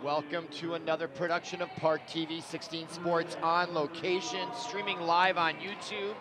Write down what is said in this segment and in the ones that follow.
Welcome to another production of ParkTV 16 Sports on location, streaming live on YouTube.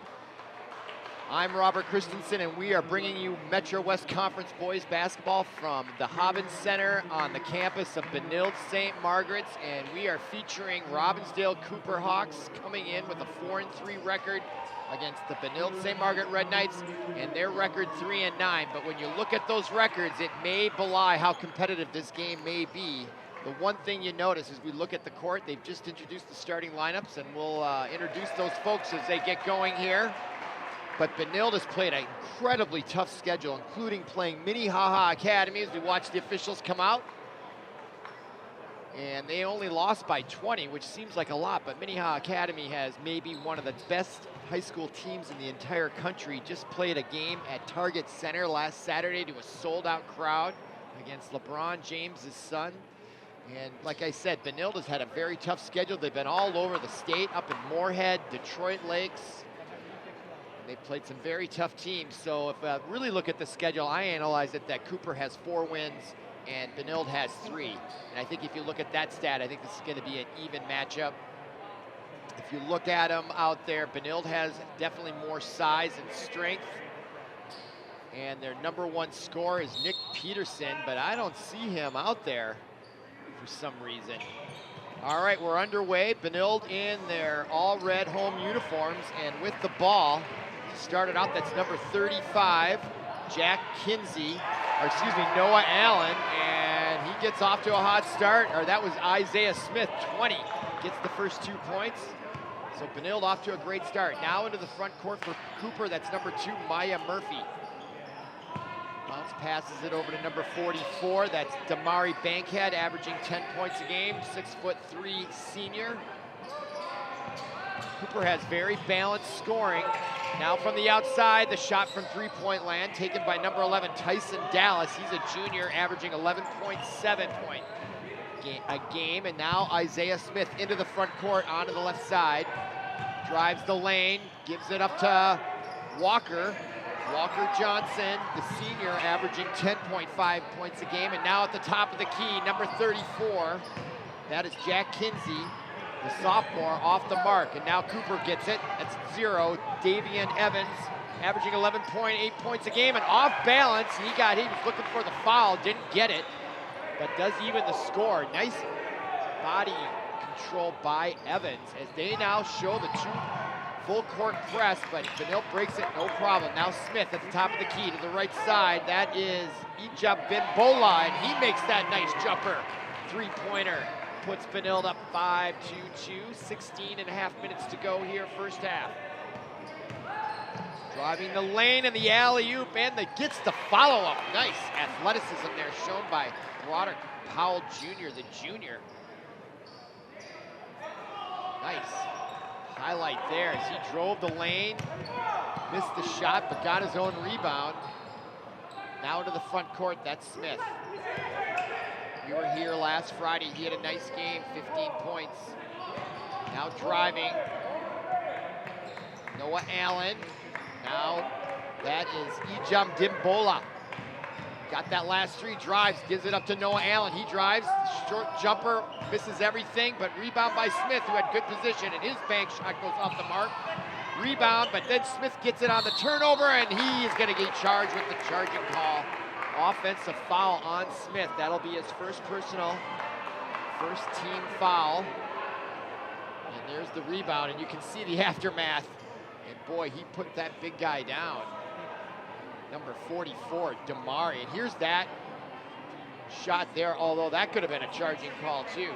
I'm Robert Christensen, and we are bringing you Metro West Conference boys basketball from the Hobbins Center on the campus of Benilde-St. Margaret's, and we are featuring Robbinsdale Cooper Hawks coming in with a 4-3 record against the Benilde-St. Margaret Red Knights, and their record 3-9. But when you look at those records, it may belie how competitive this game may be. The one thing you notice as we look at the court, they've just introduced the starting lineups, and we'll introduce those folks as they get going here. But Benilde has played an incredibly tough schedule, including playing Minnehaha Academy as we watch the officials come out. And they only lost by 20, which seems like a lot, but Minnehaha Academy has maybe one of the best high school teams in the entire country. Just played a game at Target Center last Saturday to a sold-out crowd against LeBron James's son. And like I said, Benilde has had a very tough schedule. They've been all over the state, up in Moorhead, Detroit Lakes. They've played some very tough teams. So if I really look at the schedule, I analyze it that Cooper has 4 wins and Benilde has 3. And I think if you look at that stat, I think this is going to be an even matchup. If you look at them out there, Benilde has definitely more size and strength. And their #1 scorer is Nick Peterson, but I don't see him out there for some reason. All right, we're underway. Benilde in their all-red home uniforms, and with the ball, started out, that's number 35, Jack Kinsey, or excuse me, Noah Allen, and he gets off to a hot start, or that was Isaiah Smith, 20, gets the first 2 points. So Benilde off to a great start. Now into the front court for Cooper, that's number 2, Maya Murphy. Bounce passes it over to number 44, that's Damari Bankhead, averaging 10 points a game, 6'3" senior. Cooper has very balanced scoring. Now from the outside, the shot from three-point land taken by number 11, Tyson Dallas. He's a junior, averaging 11.7 points a game. And now Isaiah Smith into the front court, onto the left side. Drives the lane, gives it up to Walker. Walker Johnson, the senior, averaging 10.5 points a game. And now at the top of the key, number 34, that is Jack Kinsey, the sophomore, off the mark. And now Cooper gets it. That's 0. Davian Evans, averaging 11.8 points a game, and off balance. He was looking for the foul, didn't get it, but does even the score. Nice body control by Evans as they now show the 2 full court press, but Benilde breaks it, no problem. Now Smith at the top of the key to the right side. That is Ijab Bimbola, and he makes that nice jumper. 3-pointer puts Benilde up 5-2, 16.5 minutes to go here, first half. Driving the lane and the alley-oop, and gets the follow-up. Nice athleticism there shown by Broderick Powell Jr., the junior. Nice highlight there as he drove the lane, missed the shot, but got his own rebound. Now to the front court, that's Smith. We were here last Friday. He had a nice game, 15 points. Now driving, Noah Allen. Now that is Ijam Dimbola. Got that last 3, drives, gives it up to Noah Allen. He drives, short jumper, misses everything, but rebound by Smith, who had good position, and his bank shot goes off the mark. Rebound, but then Smith gets it on the turnover, and he is going to get charged with the charging call. Offensive foul on Smith. That'll be his first team foul. And there's the rebound, and you can see the aftermath. And boy, he put that big guy down. Number 44, Damari. And here's that shot there, although that could have been a charging call too.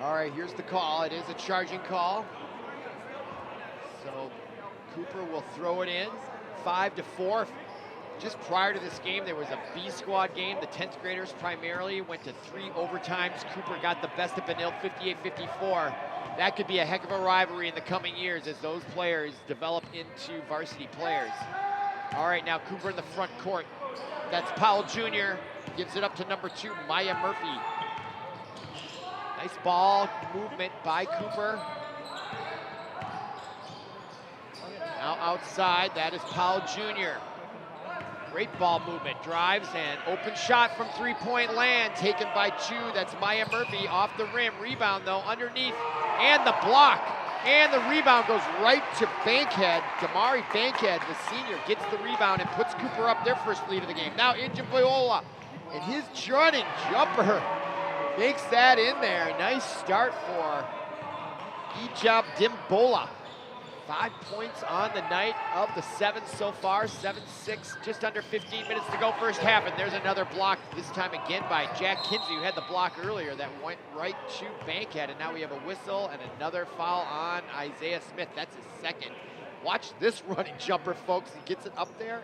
All right, here's the call. It is a charging call. So Cooper will throw it in. 5-4. Just prior to this game, there was a B squad game. The 10th graders primarily went to 3 overtimes. Cooper got the best of Benilde, 58-54. That could be a heck of a rivalry in the coming years as those players develop into varsity players. All right, now Cooper in the front court. That's Powell Jr. Gives it up to number 2, Maya Murphy. Nice ball movement by Cooper. Now outside, that is Powell Jr. Great ball movement, drives and open shot from three-point land, taken by Chu. That's Maya Murphy off the rim. Rebound though, underneath, and the block. And the rebound goes right to Bankhead. Damari Bankhead, the senior, gets the rebound and puts Cooper up their first lead of the game. Now Injabiola, and his running jumper makes that in there. Nice start for Ijab Dimbola. 5 points on the night of the 7 so far, 7-6, just under 15 minutes to go first half, and there's another block, this time again by Jack Kinsey, who had the block earlier that went right to Bankhead, and now we have a whistle and another foul on Isaiah Smith. That's his second. Watch this running jumper, folks. He gets it up there.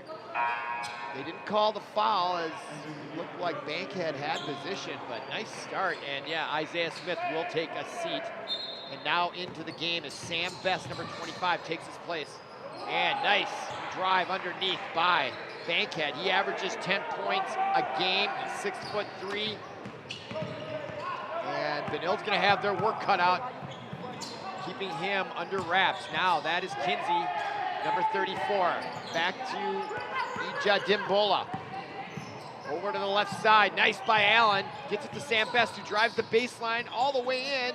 They didn't call the foul as it looked like Bankhead had position, but nice start, and yeah, Isaiah Smith will take a seat. And now into the game as Sam Best, number 25, takes his place. And nice drive underneath by Bankhead. He averages 10 points a game. He's 6'3". And Benilde's gonna have their work cut out, keeping him under wraps. Now that is Kinsey, number 34. Back to Ija Dimbola. Over to the left side, nice by Allen. Gets it to Sam Best, who drives the baseline all the way in.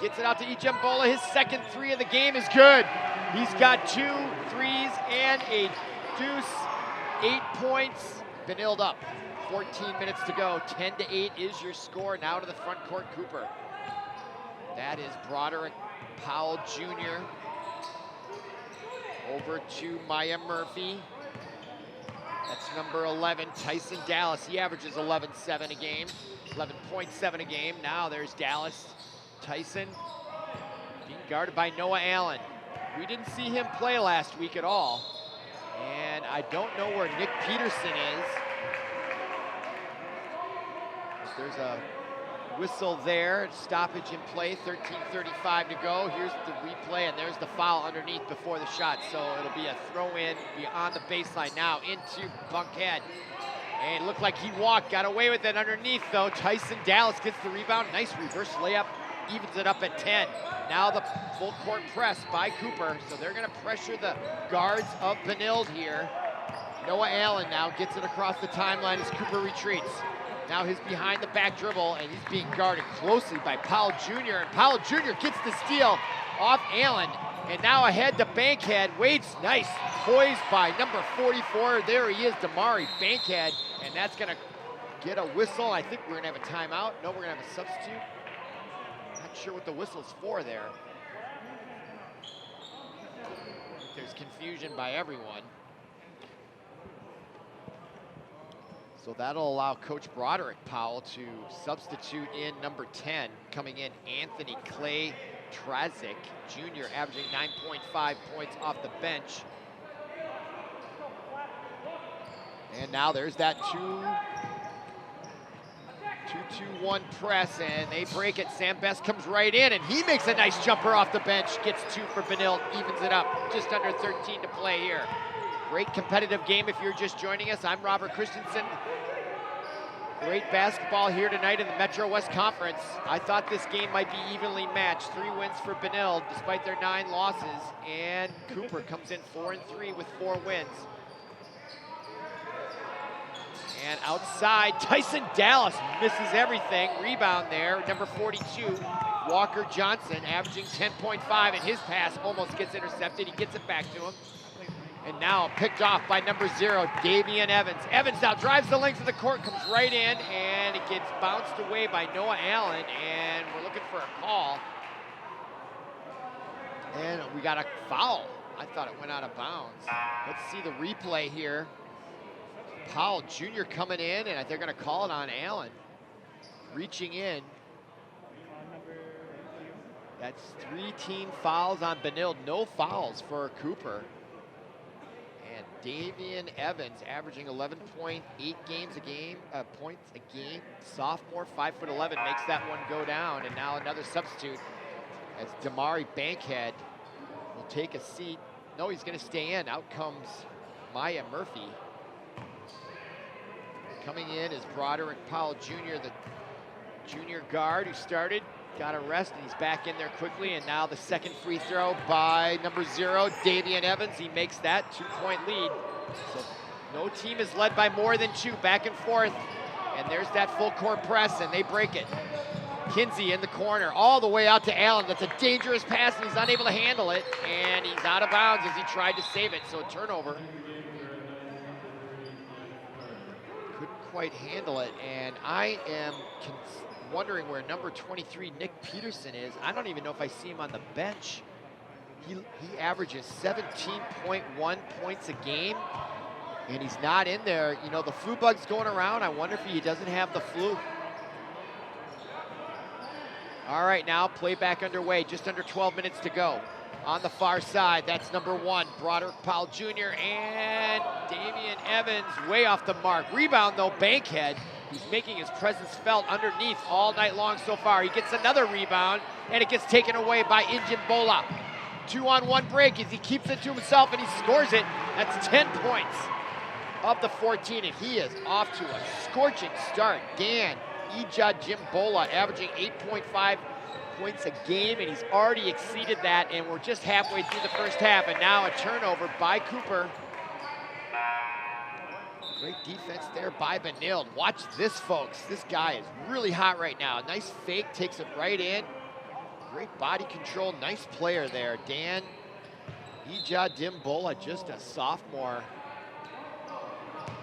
Gets it out to Ijambola. His second three of the game is good. He's got 2 threes and a deuce. 8 points. Benilde up. 14 minutes to go. 10-8 is your score. Now to the front court, Cooper. That is Broderick Powell Jr. Over to Maya Murphy. That's number 11, Tyson Dallas. He averages 11.7 a game. 11.7 a game. Now there's Dallas. Tyson being guarded by Noah Allen. We didn't see him play last week at all. And I don't know where Nick Peterson is. There's a whistle there, stoppage in play, 13:35 to go. Here's the replay, and there's the foul underneath before the shot. So it'll be a throw-in beyond the baseline now into Bunkhead. And it looked like he walked, got away with it underneath though. Tyson Dallas gets the rebound, nice reverse layup. Evens it up at 10. Now the full court press by Cooper. So they're gonna pressure the guards of Benilde here. Noah Allen now gets it across the timeline as Cooper retreats. Now his behind the back dribble, and he's being guarded closely by Powell Jr. And Powell Jr. gets the steal off Allen. And now ahead to Bankhead, waits, nice, poised by number 44. There he is, Damari Bankhead. And that's gonna get a whistle. I think we're gonna have a timeout. No, we're gonna have a substitute. Not sure what the whistle's for there. There's confusion by everyone. So that'll allow Coach Broderick Powell to substitute in number 10. Coming in, Anthony Clay Trazik Jr., averaging 9.5 points off the bench. And now there's that 2-2-1 press, and they break it. Sam Best comes right in, and he makes a nice jumper off the bench. Gets 2 for Benilde, evens it up. Just under 13 to play here. Great competitive game if you're just joining us. I'm Robert Christensen. Great basketball here tonight in the Metro West Conference. I thought this game might be evenly matched. 3 wins for Benilde despite their 9 losses. And Cooper comes in 4-3 with 4 wins. And outside, Tyson Dallas misses everything. Rebound there, number 42, Walker Johnson, averaging 10.5, and his pass almost gets intercepted. He gets it back to him. And now picked off by number 0, Davian Evans. Evans now drives the length of the court, comes right in, and it gets bounced away by Noah Allen, and we're looking for a call. And we got a foul. I thought it went out of bounds. Let's see the replay here. Powell Jr. coming in, and they're gonna call it on Allen. Reaching in. That's 3 team fouls on Benilde, no fouls for Cooper. And Davian Evans averaging 11.8 points a game. Sophomore, 5'11", makes that one go down. And now another substitute as Damari Bankhead will take a seat. No, he's gonna stay in. Out comes Maya Murphy. Coming in is Broderick Powell Jr., the junior guard who started, got a rest, and he's back in there quickly. And now the second free throw by number 0, Davian Evans. He makes that 2-point lead. So No team is led by more than 2, back and forth. And there's that full court press, and they break it. Kinsey in the corner, all the way out to Allen. That's a dangerous pass, and he's unable to handle it. And he's out of bounds as he tried to save it, so turnover. Couldn't quite handle it, and I am wondering where number 23, Nick Peterson, is. I don't even know if I see him on the bench. He averages 17.1 points a game. And he's not in there. You know, the flu bug's going around. I wonder if he doesn't have the flu. All right, now play back underway. Just under 12 minutes to go. On the far side, that's number 1, Broderick Powell Jr. And Damian Evans way off the mark. Rebound, though, Bankhead. He's making his presence felt underneath all night long so far. He gets another rebound, and it gets taken away by Injin Bola. 2-on-1 break as he keeps it to himself, and he scores it. That's 10 points. Of the 14, and he is off to a scorching start. Dan Ija Jimbola averaging 8.5 points a game, and he's already exceeded that, and we're just halfway through the first half, and now a turnover by Cooper. Great defense there by Benilde. Watch this, folks. This guy is really hot right now. Nice fake, takes it right in. Great body control, nice player there. Dan Ija Jimbola, just a sophomore.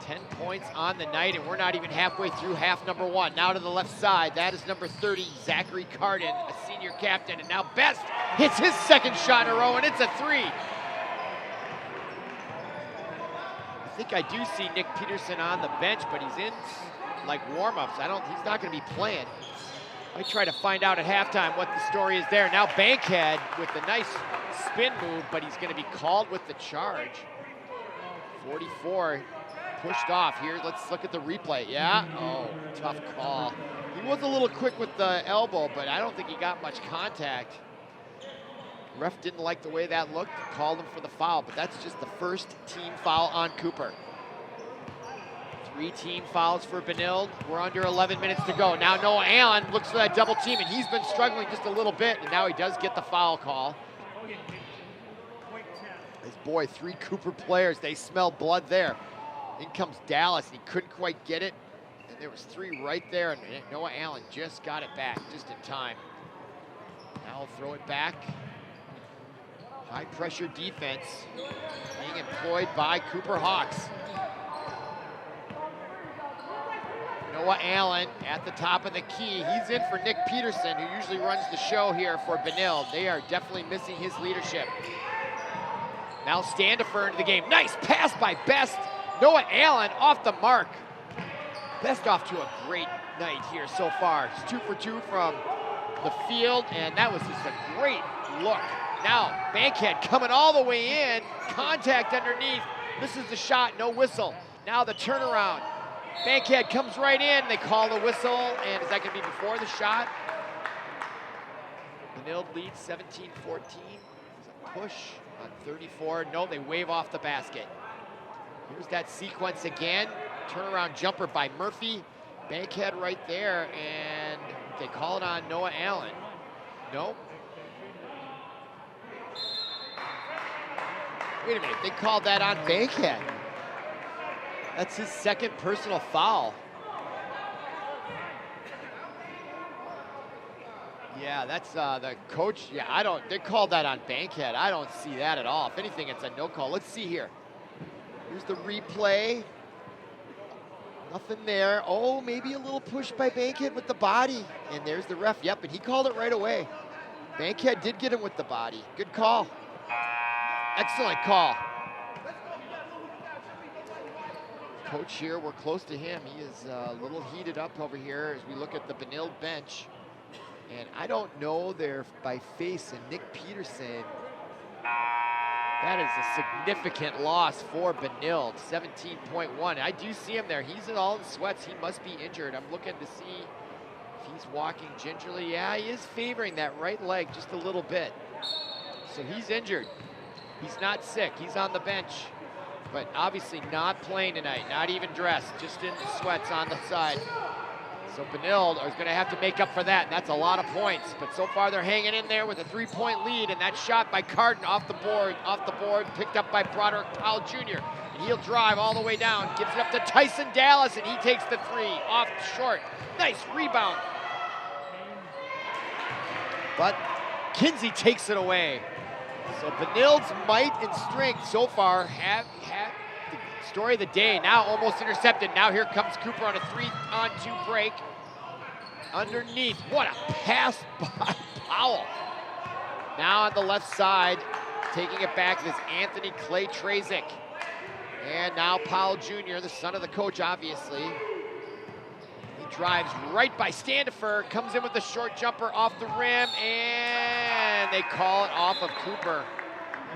10 points on the night, and we're not even halfway through half number 1. Now to the left side, that is number 30, Zachary Carden, a senior captain, and now Best hits his second shot in a row, and it's a 3. I think I do see Nick Peterson on the bench, but he's in like warm-ups. He's not gonna be playing. I try to find out at halftime what the story is there. Now Bankhead with the nice spin move, but he's gonna be called with the charge. 44. Pushed off here. Let's look at the replay. Yeah. Oh, tough call. He was a little quick with the elbow, but I don't think he got much contact. Ref didn't like the way that looked. Called him for the foul, but that's just the first team foul on Cooper. 3 team fouls for Benilde. We're under 11 minutes to go. Now Noah Allen looks for that double team, and he's been struggling just a little bit, and now he does get the foul call. His boy, 3 Cooper players, they smell blood there. In comes Dallas, and he couldn't quite get it. And there was 3 right there, and Noah Allen just got it back just in time. Now he'll throw it back. High pressure defense being employed by Cooper Hawks. Noah Allen at the top of the key. He's in for Nick Peterson, who usually runs the show here for Benilde. They are definitely missing his leadership. Now Standifer into the game. Nice pass by Best. Noah Allen off the mark. Best off to a great night here so far. He's 2 for 2 from the field, and that was just a great look. Now, Bankhead coming all the way in. Contact underneath. Misses the shot, no whistle. Now the turnaround. Bankhead comes right in. They call the whistle, and is that going to be before the shot? Benilde leads 17-14. There's a push on 34. No, they wave off the basket. Here's that sequence again. Turnaround jumper by Murphy. Bankhead right there, and they call it on Noah Allen. Nope. Wait a minute, they called that on Bankhead. That's his second personal foul. Yeah, that's the coach. Yeah, they called that on Bankhead. I don't see that at all. If anything, it's a no call. Let's see here. Here's the replay. Nothing there. Oh, maybe a little push by Bankhead with the body. And there's the ref. Yep, and he called it right away. Bankhead did get him with the body. Good call. Excellent call. Coach here, we're close to him. He is a little heated up over here as we look at the Benilde bench. And I don't know there by face and Nick Peterson. That is a significant loss for Benilde, 17.1. I do see him there. He's all in sweats. He must be injured. I'm looking to see if he's walking gingerly. Yeah, he is favoring that right leg just a little bit. So he's injured. He's not sick. He's on the bench, but obviously not playing tonight, not even dressed, just in sweats on the side. So Benilde is going to have to make up for that, and that's a lot of points. But so far they're hanging in there with a 3-point lead, and that shot by Carden off the board, picked up by Broderick Powell Jr. And he'll drive all the way down, gives it up to Tyson Dallas, and he takes the three off short. Nice rebound. But Kinsey takes it away. So Benilde's might and strength so far have the story of the day. Now almost intercepted. Now here comes Cooper on a 3-on-2 break. Underneath, what a pass by Powell. Now on the left side, taking it back is Anthony Clay Trazik. And now Powell Jr., the son of the coach, obviously. He drives right by Standifer, comes in with the short jumper off the rim, and they call it off of Cooper.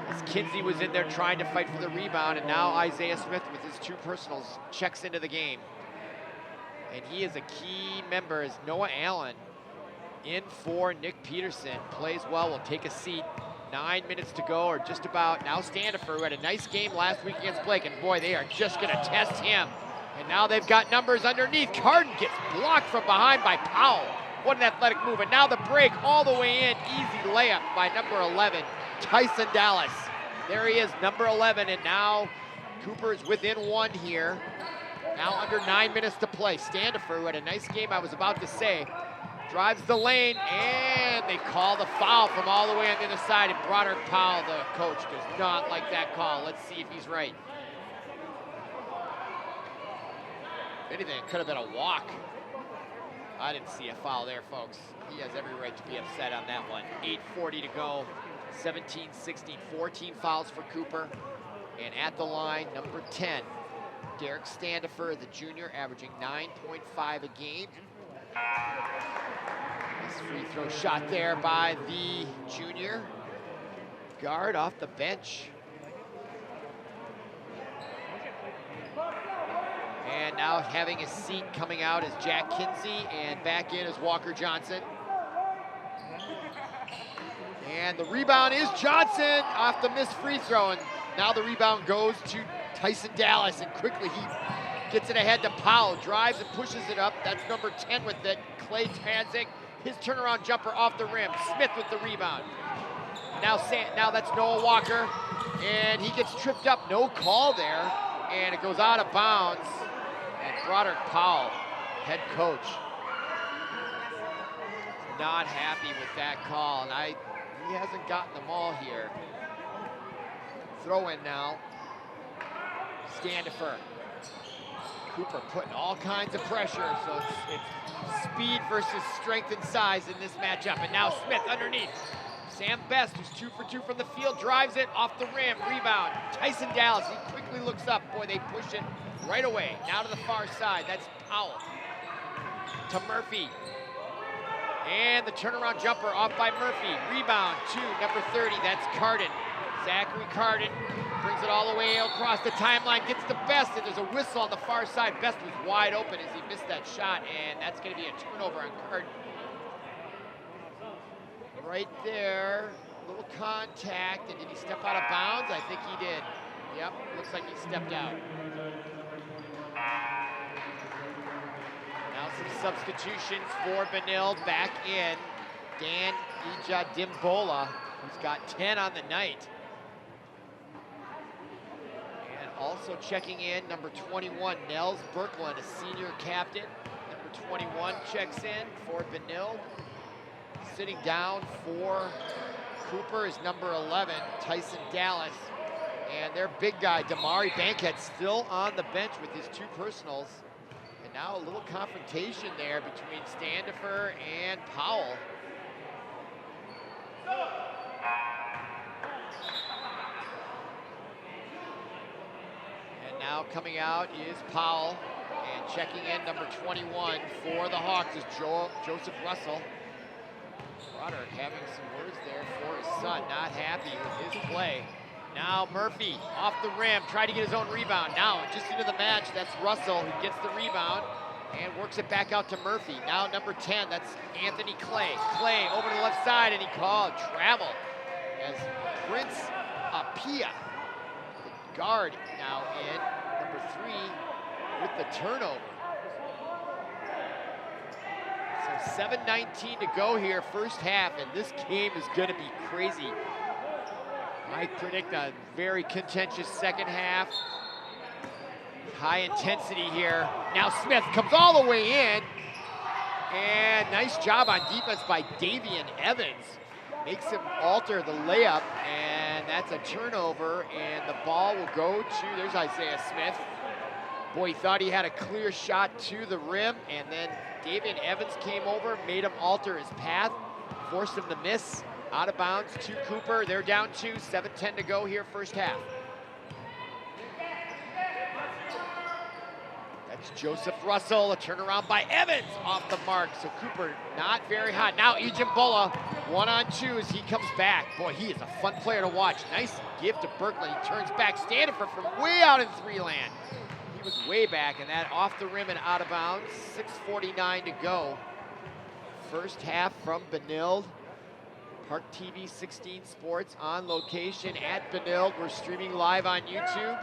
As Kinsey was in there trying to fight for the rebound, and now Isaiah Smith with his two personals checks into the game. And he is a key member as Noah Allen in for Nick Peterson. Plays well, will take a seat. 9 minutes to go, or just about. Now Standifer, who had a nice game last week against Blake, and boy, they are just gonna test him. And now they've got numbers underneath. Carden gets blocked from behind by Powell. What an athletic move, and now the break all the way in. Easy layup by number 11, Tyson Dallas. There he is, number 11, and now Cooper is within one here. Now under 9 minutes to play. Standifer, who had a nice game, I was about to say, drives the lane, and they call the foul from all the way on the other side. And Broderick Powell, the coach, does not like that call. Let's see if he's right. If anything, it could have been a walk. I didn't see a foul there, folks. He has every right to be upset on that one. 8:40 to go, 17-16, 14 fouls for Cooper. And at the line, number 10, Derek Standifer, the junior, averaging 9.5 a game. Nice free throw shot there by the junior guard off the bench. And now having a seat coming out is Jack Kinsey, and back in is Walker Johnson. And the rebound is Johnson off the missed free throw, and now the rebound goes to Tyson Dallas, and quickly he gets it ahead to Powell, drives and pushes it up. That's number 10 with it, Clay Trazik. His turnaround jumper off the rim. Smith with the rebound. Now that's Noah Walker, and he gets tripped up. No call there, and it goes out of bounds. And Broderick Powell, head coach, not happy with that call, and he hasn't gotten them all here. Throw in now. Standifer. Cooper putting all kinds of pressure, so it's speed versus strength and size in this matchup. And now Smith underneath. Sam Best, who's 2 for 2 from the field, drives it off the rim, rebound. Tyson Dallas, he quickly looks up. Boy, they push it right away. Now to the far side, that's Powell. To Murphy. And the turnaround jumper off by Murphy. Rebound to number 30, that's Carden. Zachary Carden brings it all the way across the timeline, gets the Best, and there's a whistle on the far side. Best was wide open as he missed that shot, and that's going to be a turnover on Carden. Right there, little contact, and did he step out of bounds? I think he did. Yep, looks like he stepped out. Now some substitutions for Benilde. Back in Dan Ijadimbola, who's got 10 on the night. And also checking in, number 21, Nels Birkeland, a senior captain. Number 21 checks in for Benilde. Sitting down for Cooper is number 11, Tyson Dallas. And their big guy, Damari Bankhead, still on the bench with his two personals. And now a little confrontation there between Standifer and Powell. And now coming out is Powell. And checking in, number 21 for the Hawks is Joseph Russell. Broderick having some words there for his son, not happy with his play. Now Murphy off the rim, tried to get his own rebound. Now just into the match, that's Russell who gets the rebound and works it back out to Murphy. Now number 10, that's Anthony Clay. Clay over to the left side, and he called travel as Prince Apia, the guard, now in, number 3 with the turnover. So 7:19 to go here, first half, and this game is going to be crazy. I predict a very contentious second half. High intensity here. Now Smith comes all the way in. And nice job on defense by Davian Evans. Makes him alter the layup, and that's a turnover, and the ball will go to, there's Isaiah Smith. Boy, he thought he had a clear shot to the rim, and then Davian Evans came over, made him alter his path, forced him to miss. Out of bounds to Cooper. They're down 2, 7:10 to go here, first half. That's Joseph Russell, a turnaround by Evans off the mark. So Cooper not very hot. Now Ejimbola, 1-on-2 as he comes back. Boy, he is a fun player to watch. Nice give to Berkeley. He turns back, Standiford from way out in three land. He was way back, and that off the rim and out of bounds. 6:49 to go. First half from Benilde. ParkTV 16 Sports on location at Benilde. We're streaming live on YouTube.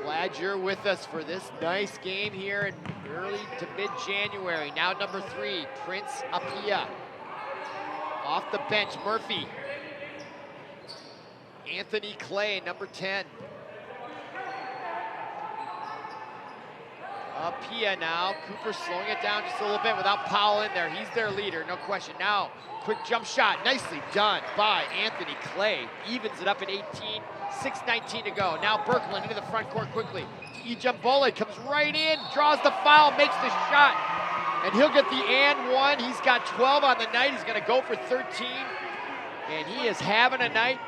Glad you're with us for this nice game here in early to mid-January. Now number 3, Prince Apia. Off the bench, Murphy. Anthony Clay, number 10. Apia now. Cooper slowing it down just a little bit without Powell in there. He's their leader, no question. Now, quick jump shot. Nicely done by Anthony Clay. Evens it up at 18. 6:19 to go. Now Berkland into the front court quickly. Ejimbola comes right in, draws the foul, makes the shot. And he'll get the and one. He's got 12 on the night. He's going to go for 13. And he is having a night,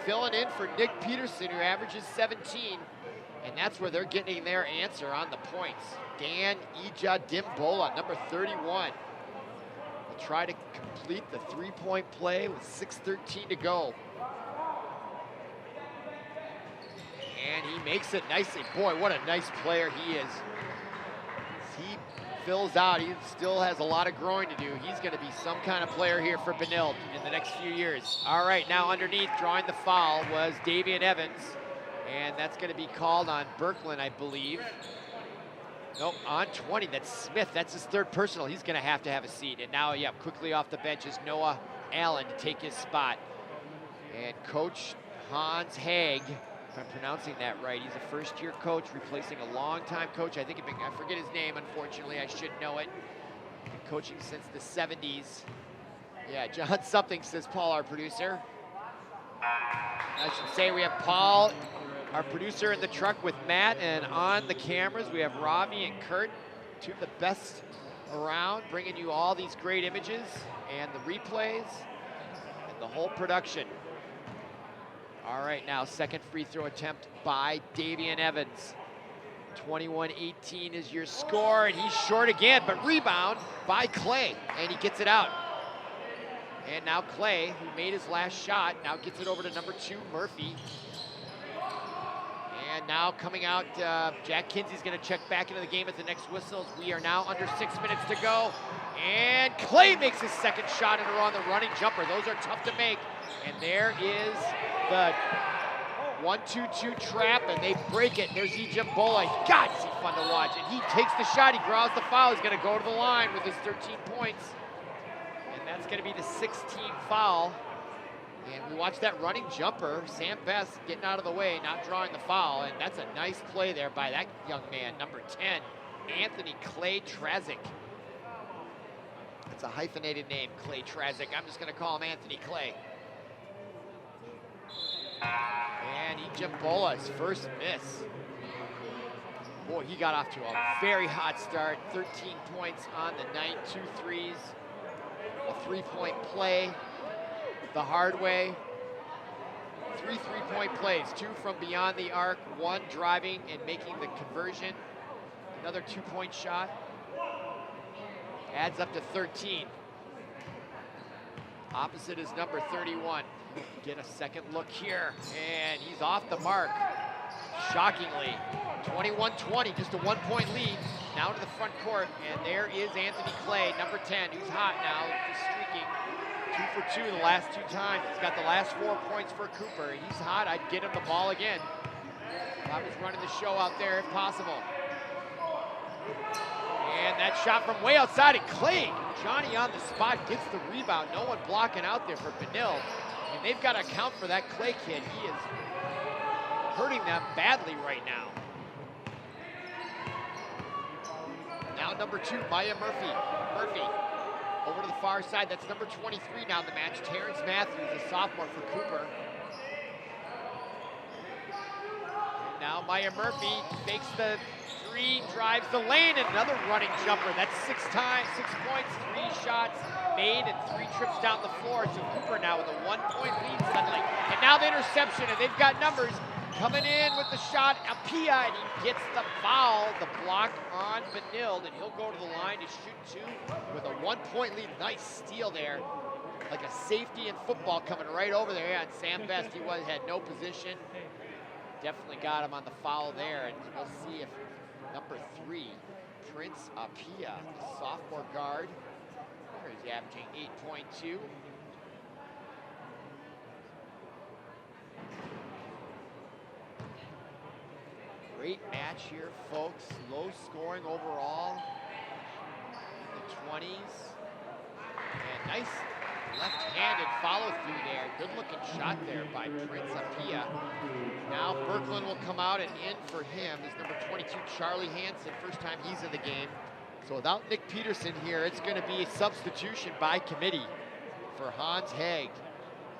filling in for Nick Peterson, who averages 17. And that's where they're getting their answer on the points. Dan Ejimbola, number 31. Will try to complete the three-point play with 6:13 to go. And he makes it nicely. Boy, what a nice player he is. He fills out. He still has a lot of growing to do. He's going to be some kind of player here for Benilde in the next few years. All right, now underneath, drawing the foul was Davian Evans. And that's going to be called on Berkland, I believe. Nope, on 20, that's Smith. That's his third personal. He's going to have a seat. And now, yeah, quickly off the bench is Noah Allen to take his spot. And Coach Hans Haag, if I'm pronouncing that right, he's a first-year coach replacing a long-time coach. I forget his name, unfortunately. I should know it. Been coaching since the 70s. Yeah, John something, says Paul, our producer. I should say we have Paul, our producer, in the truck with Matt, and on the cameras we have Robbie and Kurt, two of the best around, bringing you all these great images and the replays and the whole production. All right, now second free throw attempt by Davian Evans. 21-18 is your score, and he's short again, but rebound by Clay, and he gets it out. And now Clay, who made his last shot, now gets it over to number 2, Murphy. And now coming out, Jack Kinsey's going to check back into the game at the next whistle. We are now under 6 minutes to go. And Clay makes his second shot in a row on the running jumper. Those are tough to make. And there is the 1-2-2 trap, and they break it. There's Ejimbola. God, is he fun to watch. And he takes the shot. He draws the foul. He's going to go to the line with his 13 points. And that's going to be the 16th foul. And we watch that running jumper. Sam Best getting out of the way, not drawing the foul. And that's a nice play there by that young man, number 10, Anthony Clay Trazik. It's a hyphenated name, Clay Trazik. I'm just going to call him Anthony Clay. And Ejimbola, first miss. Boy, he got off to a very hot start. 13 points on the night, 2 threes, a three-point play the hard way. 3 3-point plays, 2 from beyond the arc, 1 driving and making the conversion. Another 2-point shot. Adds up to 13. Opposite is number 31. Get a second look here, and he's off the mark. Shockingly, 21-20, just a 1-point lead. Now to the front court, and there is Anthony Clay, number 10, who's hot now, just streaking. 2 for 2 the last 2 times. He's got the last 4 points for Cooper. He's hot. I'd get him the ball again. If I was running the show out there, if possible. And that shot from way outside, and Clay, Johnny on the spot, gets the rebound. No one blocking out there for Benilde. And they've got to account for that Clay kid. He is hurting them badly right now. Now number 2, Maya Murphy. Murphy over to the far side. That's number 23 now in the match. Terrence Matthews, a sophomore for Cooper. And now Maya Murphy fakes the 3, drives the lane, and another running jumper. That's 6 points, 3 shots made, and 3 trips down the floor. So Cooper now with a 1-point lead suddenly. And now the interception, and they've got numbers. Coming in with the shot, Apia, and he gets the foul, the block on Benilde, and he'll go to the line to shoot 2 with a 1-point lead. Nice steal there, like a safety in football coming right over there. Yeah, and Sam Best, he had no position. Definitely got him on the foul there, and we'll see if number 3, Prince Apia, the sophomore guard, where he's averaging 8.2. Great match here, folks. Low scoring overall in the 20s. And nice left-handed follow through there. Good looking shot there by Prince Apia. Now Berkland will come out, and in for him is number 22, Charlie Hansen. First time he's in the game. So without Nick Peterson here, it's going to be a substitution by committee for Hans Haag.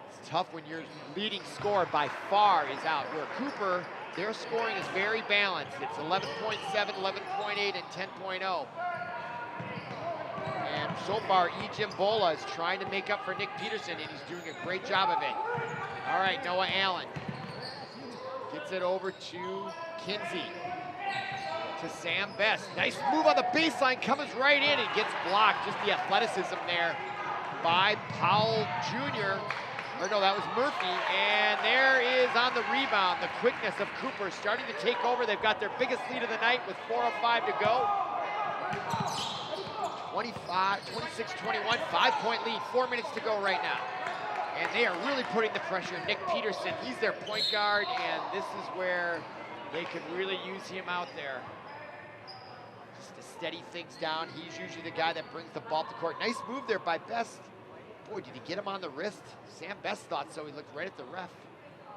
It's tough when your leading scorer by far is out. Where Cooper, their scoring is very balanced. It's 11.7, 11.8, and 10.0. And so far, Ejimbola is trying to make up for Nick Peterson, and he's doing a great job of it. All right, Noah Allen gets it over to Kinsey. To Sam Best. Nice move on the baseline, comes right in and gets blocked. Just the athleticism there by Powell Jr. Or no, that was Murphy, and there is on the rebound, the quickness of Cooper starting to take over. They've got their biggest lead of the night with 4:05 to go. 26-21, 5-point lead, 4 minutes to go right now. And they are really putting the pressure. Nick Peterson, he's their point guard, and this is where they could really use him out there. Just to steady things down. He's usually the guy that brings the ball up the court. Nice move there by Best. Boy, did he get him on the wrist? Sam Best thought so. He looked right at the ref,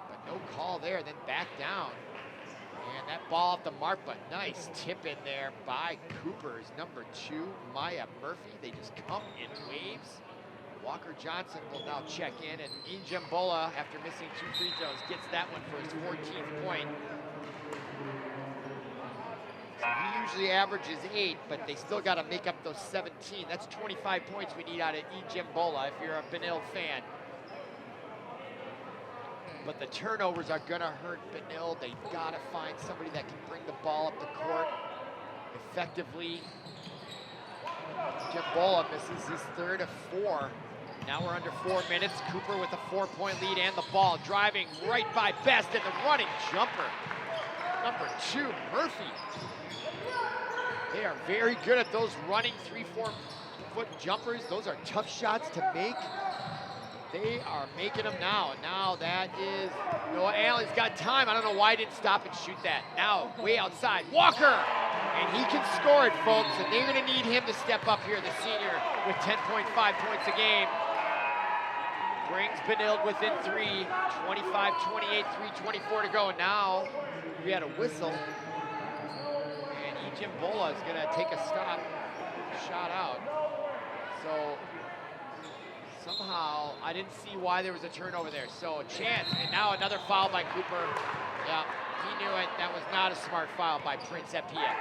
but no call there. Then back down. And that ball off the mark, but nice tip in there by Cooper's number 2, Maya Murphy. They just come in waves. Walker Johnson will now check in, and Ejimbola, after missing 2 free throws, gets that one for his 14th point. So he usually averages 8, but they still got to make up those 17. That's 25 points we need out of Ejimbola if you're a Benilde fan. But the turnovers are going to hurt Benilde. They've got to find somebody that can bring the ball up the court effectively. Ejimbola misses his 3rd of 4. Now we're under 4 minutes. Cooper with a 4-point lead and the ball. Driving right by Best, and the running jumper. Number 2, Murphy. They are very good at those running 3-4 foot jumpers. Those are tough shots to make. They are making them now. And now that is Noah Allen's got time. I don't know why he didn't stop and shoot that. Now way outside, Walker. And he can score it, folks. And they're going to need him to step up here, the senior, with 10.5 points a game. Brings Benilde within 3, 25-28, 3:24 to go. And now we had a whistle. Ejimbola is going to take a shot out. So somehow I didn't see why there was a turnover there. So a chance, and now another foul by Cooper. Yeah, he knew it. That was not a smart foul by Prince Apia.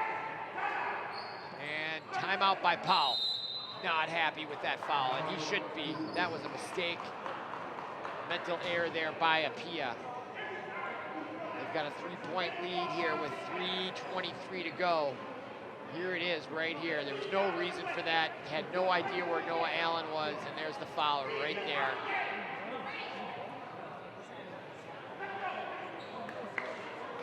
And timeout by Powell. Not happy with that foul, and he shouldn't be. That was a mistake. Mental error there by Apia. They've got a 3-point lead here with 3:23 to go. Here it is right here. There was no reason for that. Had no idea where Noah Allen was, and there's the foul right there.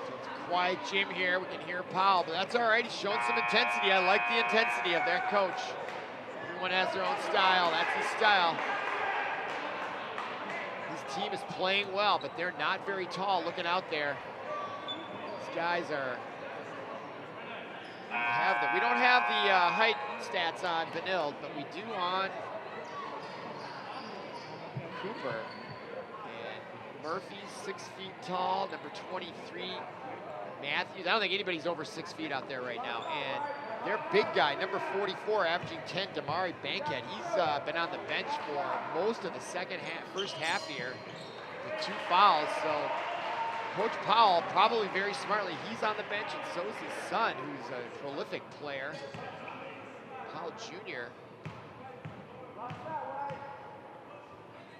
So it's a quiet gym here. We can hear Powell, but that's all right. He's showing some intensity. I like the intensity of their coach. Everyone has their own style. That's his style. His team is playing well, but they're not very tall looking out there. These guys are... We don't have the height stats on Benilde, but we do on Cooper. And Murphy, 6 feet tall. Number 23, Matthews. I don't think anybody's over 6 feet out there right now. And their big guy, number 44, averaging 10, Damari Bankhead. He's been on the bench for most of the first half here with 2 fouls. So Coach Powell, probably very smartly, he's on the bench, and so is his son, who's a prolific player, Powell Jr.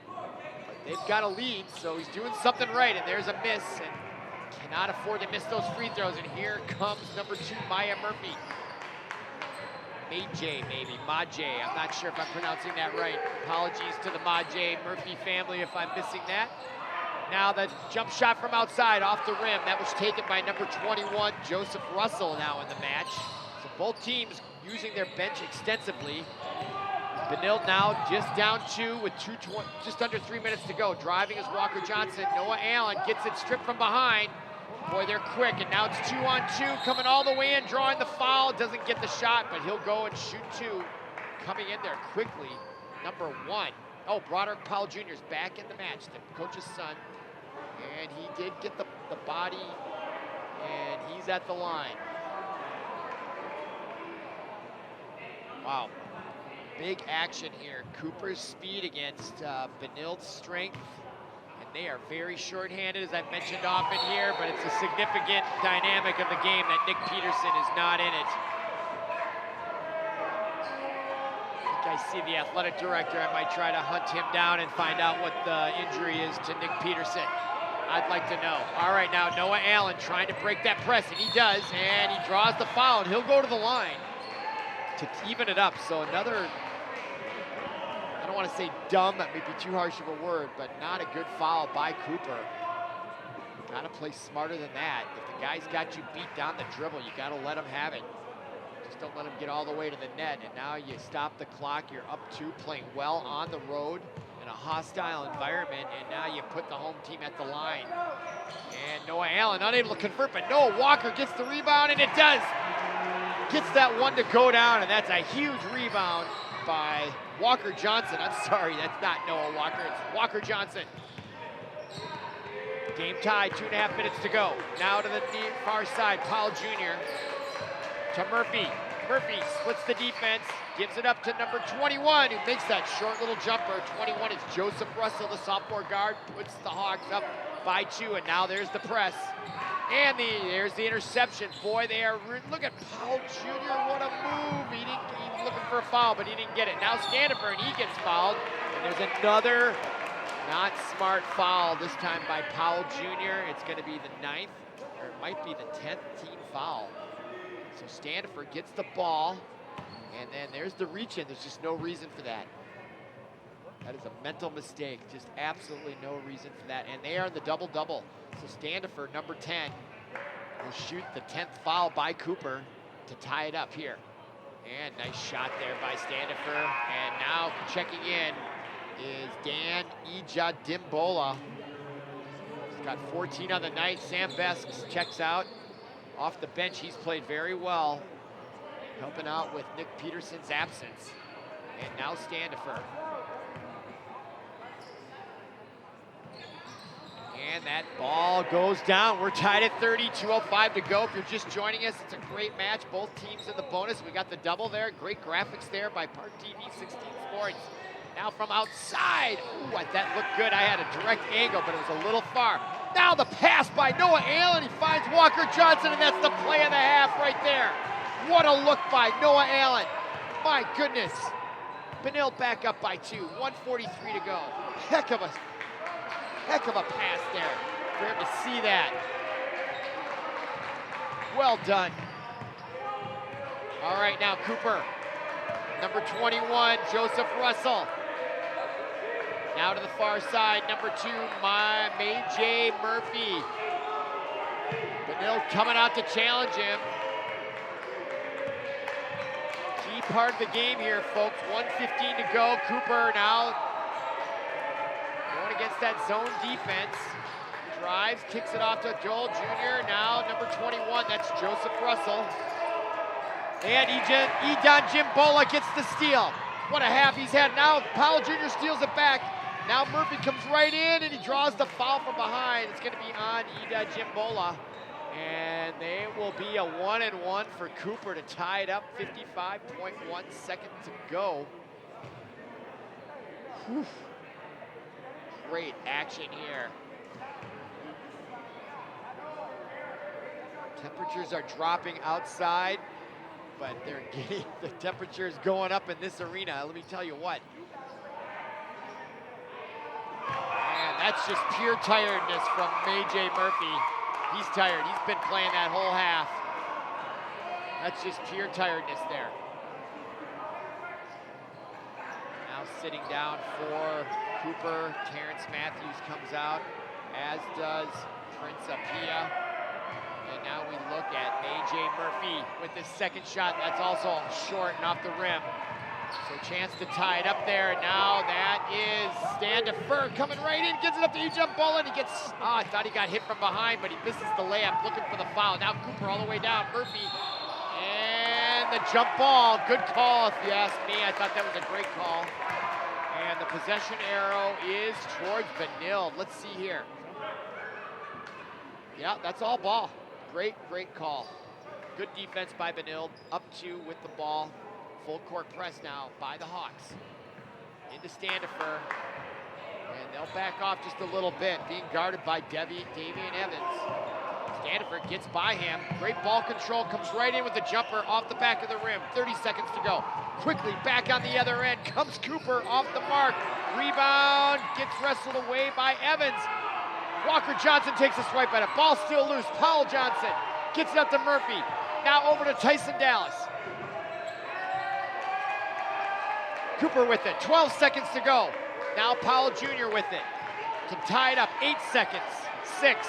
But they've got a lead, so he's doing something right, and there's a miss, and cannot afford to miss those free throws, and here comes number 2, Maya Murphy. Majay, maybe, Majay. I'm not sure if I'm pronouncing that right. Apologies to the Majay Murphy family if I'm missing that. Now the jump shot from outside off the rim. That was taken by number 21, Joseph Russell, now in the match. So both teams using their bench extensively. Benilde now just down 2 with just under 3 minutes to go. Driving is Walker Johnson. Noah Allen gets it stripped from behind. Boy, they're quick, and now it's 2-on-2, coming all the way in, drawing the foul. Doesn't get the shot, but he'll go and shoot 2. Coming in there quickly, number 1. Oh, Broderick Powell Jr. is back in the match, the coach's son. And he did get the body, and he's at the line. Wow, big action here. Cooper's speed against Benilde's strength. And they are very short-handed, as I've mentioned often here, but it's a significant dynamic of the game that Nick Peterson is not in it. I think I see the athletic director. I might try to hunt him down and find out what the injury is to Nick Peterson. I'd like to know. All right, now Noah Allen trying to break that press, and he does, and he draws the foul, and he'll go to the line to even it up. So another, I don't want to say dumb, that may be too harsh of a word, but not a good foul by Cooper. Got to play smarter than that. If the guy's got you beat down the dribble, you got to let him have it. Just don't let him get all the way to the net, and now you stop the clock. You're up 2, playing well on the road in a hostile environment, and now you put the home team at the line. And Noah Allen unable to convert, but Noah Walker gets the rebound, and it does. Gets that one to go down, and that's a huge rebound by Walker Johnson. I'm sorry, that's not Noah Walker, it's Walker Johnson. Game tied, 2.5 minutes to go. Now to the far side, Powell Jr. to Murphy. Murphy splits the defense, gives it up to number 21, who makes that short little jumper. 21 is Joseph Russell, the sophomore guard, puts the Hawks up by 2, and now there's the press. And there's the interception. Boy, they are, look at Powell Jr., what a move. He was looking for a foul, but he didn't get it. Now Standifer, and he gets fouled. And there's another not smart foul, this time by Powell Jr. It's gonna be the 9th, or it might be the 10th team foul. So Standifer gets the ball, and then there's the reach-in. There's just no reason for that. That is a mental mistake, just absolutely no reason for that. And they are in the double-double. So Standifer, number 10, will shoot the 10th foul by Cooper to tie it up here. And nice shot there by Standifer. And now checking in is Dan Ijadimbola. He's got 14 on the night. Sam Besks checks out. Off the bench, he's played very well, helping out with Nick Peterson's absence. And now Standifer. And that ball goes down. We're tied at 30, 2:05 to go. If you're just joining us, it's a great match. Both teams in the bonus. We got the double there. Great graphics there by ParkTV 16 Sports. Now from outside. Ooh, that looked good. I had a direct angle, but it was a little far. Now the pass by Noah Allen. He finds Walker Johnson, and that's the play of the half right there. What a look by Noah Allen. My goodness. Benilde back up by 2. 1:43 to go. Heck of a pass there for him to see that. Well done. All right, now Cooper. Number 21, Joseph Russell. Now to the far side, number 2, Majay Murphy. Benilde coming out to challenge him. Key part of the game here, folks. 1:15 to go. Cooper now going against that zone defense. Drives, kicks it off to Joel Jr. Now number 21, that's Joseph Russell. And Edon Jimbola gets the steal. What a half he's had. Now Powell Jr. steals it back. Now Murphy comes right in and he draws the foul from behind. It's going to be on Ida Jimbola. And they will be a 1-and-1 for Cooper to tie it up. 55.1 seconds to go. Whew. Great action here. Temperatures are dropping outside, but they're getting the temperatures going up in this arena. Let me tell you what. And that's just pure tiredness from AJ Murphy. He's tired. He's been playing that whole half. That's just pure tiredness there. Now sitting down for Cooper. Terrence Matthews comes out, as does Prince Apia. And now we look at AJ Murphy with his second shot. That's also short and off the rim. So chance to tie it up there. Now that is Stan Defer coming right in, gets it up to Jimbola, and he gets, I thought he got hit from behind, but he misses the layup, looking for the foul. Now Cooper all the way down, Murphy, and the jump ball. Good call if you ask me. I thought that was a great call. And the possession arrow is towards Benilde. Let's see here. Yeah, that's all ball. Great call. Good defense by Benilde. Up 2 with the ball. Full court press now by the Hawks. Into Standifer. And they'll back off just a little bit, being guarded by Davian Evans. Standifer gets by him. Great ball control, comes right in with the jumper off the back of the rim. 30 seconds to go. Quickly back on the other end comes Cooper off the mark. Rebound gets wrestled away by Evans. Walker Johnson takes a swipe at it. Ball still loose. Powell Johnson gets it up to Murphy. Now over to Tyson Dallas. Cooper with it. 12 seconds to go. Now Powell Jr. with it. To tie it up. 8 seconds. 6.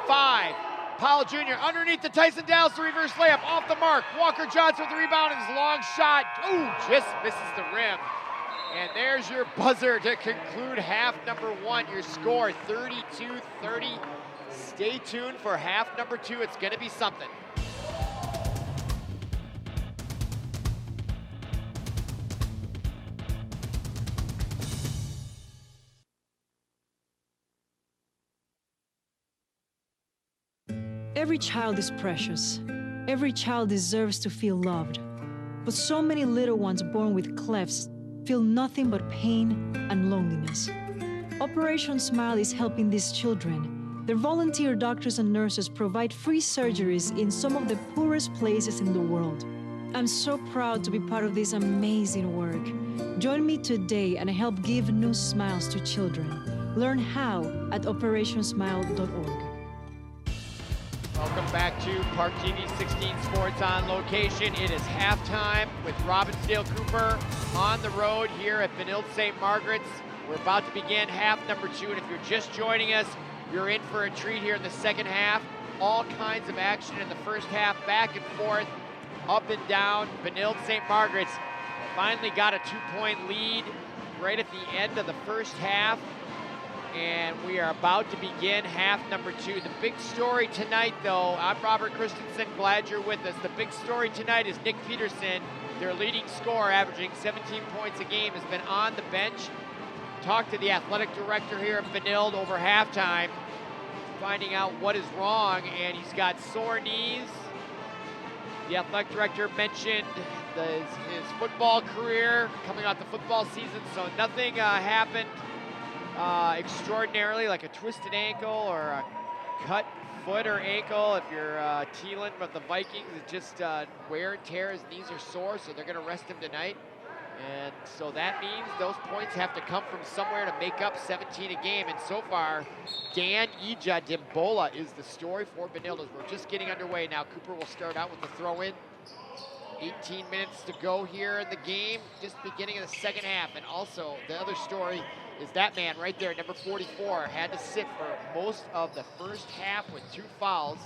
5. Powell Jr. underneath the Tyson Dallas, the reverse layup off the mark. Walker Johnson with the rebound and his long shot. Ooh, just misses the rim. And there's your buzzer to conclude half number 1. Your score 32-30. Stay tuned for half number 2. It's going to be something. Every child is precious. Every child deserves to feel loved. But so many little ones born with clefts feel nothing but pain and loneliness. Operation Smile is helping these children. Their volunteer doctors and nurses provide free surgeries in some of the poorest places in the world. I'm so proud to be part of this amazing work. Join me today and help give new smiles to children. Learn how at operationsmile.org. Welcome back to ParkTV 16 Sports on location. It is halftime with Robbinsdale Cooper on the road here at Benilde-St. Margaret's. We're about to begin half number 2, and if you're just joining us, you're in for a treat here in the second half. All kinds of action in the first half, back and forth, up and down. Benilde-St. Margaret's finally got a 2-point lead right at the end of the first half. And we are about to begin half number 2. The big story tonight, though, I'm Robert Christensen, glad you're with us. The big story tonight is Nick Peterson, their leading scorer, averaging 17 points a game, has been on the bench. Talked to the athletic director here at Benilde over halftime, finding out what is wrong, and he's got sore knees. The athletic director mentioned his football career, coming out the football season, so nothing happened extraordinarily, like a twisted ankle or a cut foot or ankle. If you're Thielen with the Vikings, it's just wear and tear. His knees are sore, so they're going to rest him tonight. And so that means those points have to come from somewhere to make up 17 a game. And so far, Dan Ija Dimbola is the story for Benilde as we're just getting underway. Now Cooper will start out with the throw-in. 18 minutes to go here in the game, just beginning of the second half. And also, the other story is that man right there, number 44, had to sit for most of the first half with 2 fouls.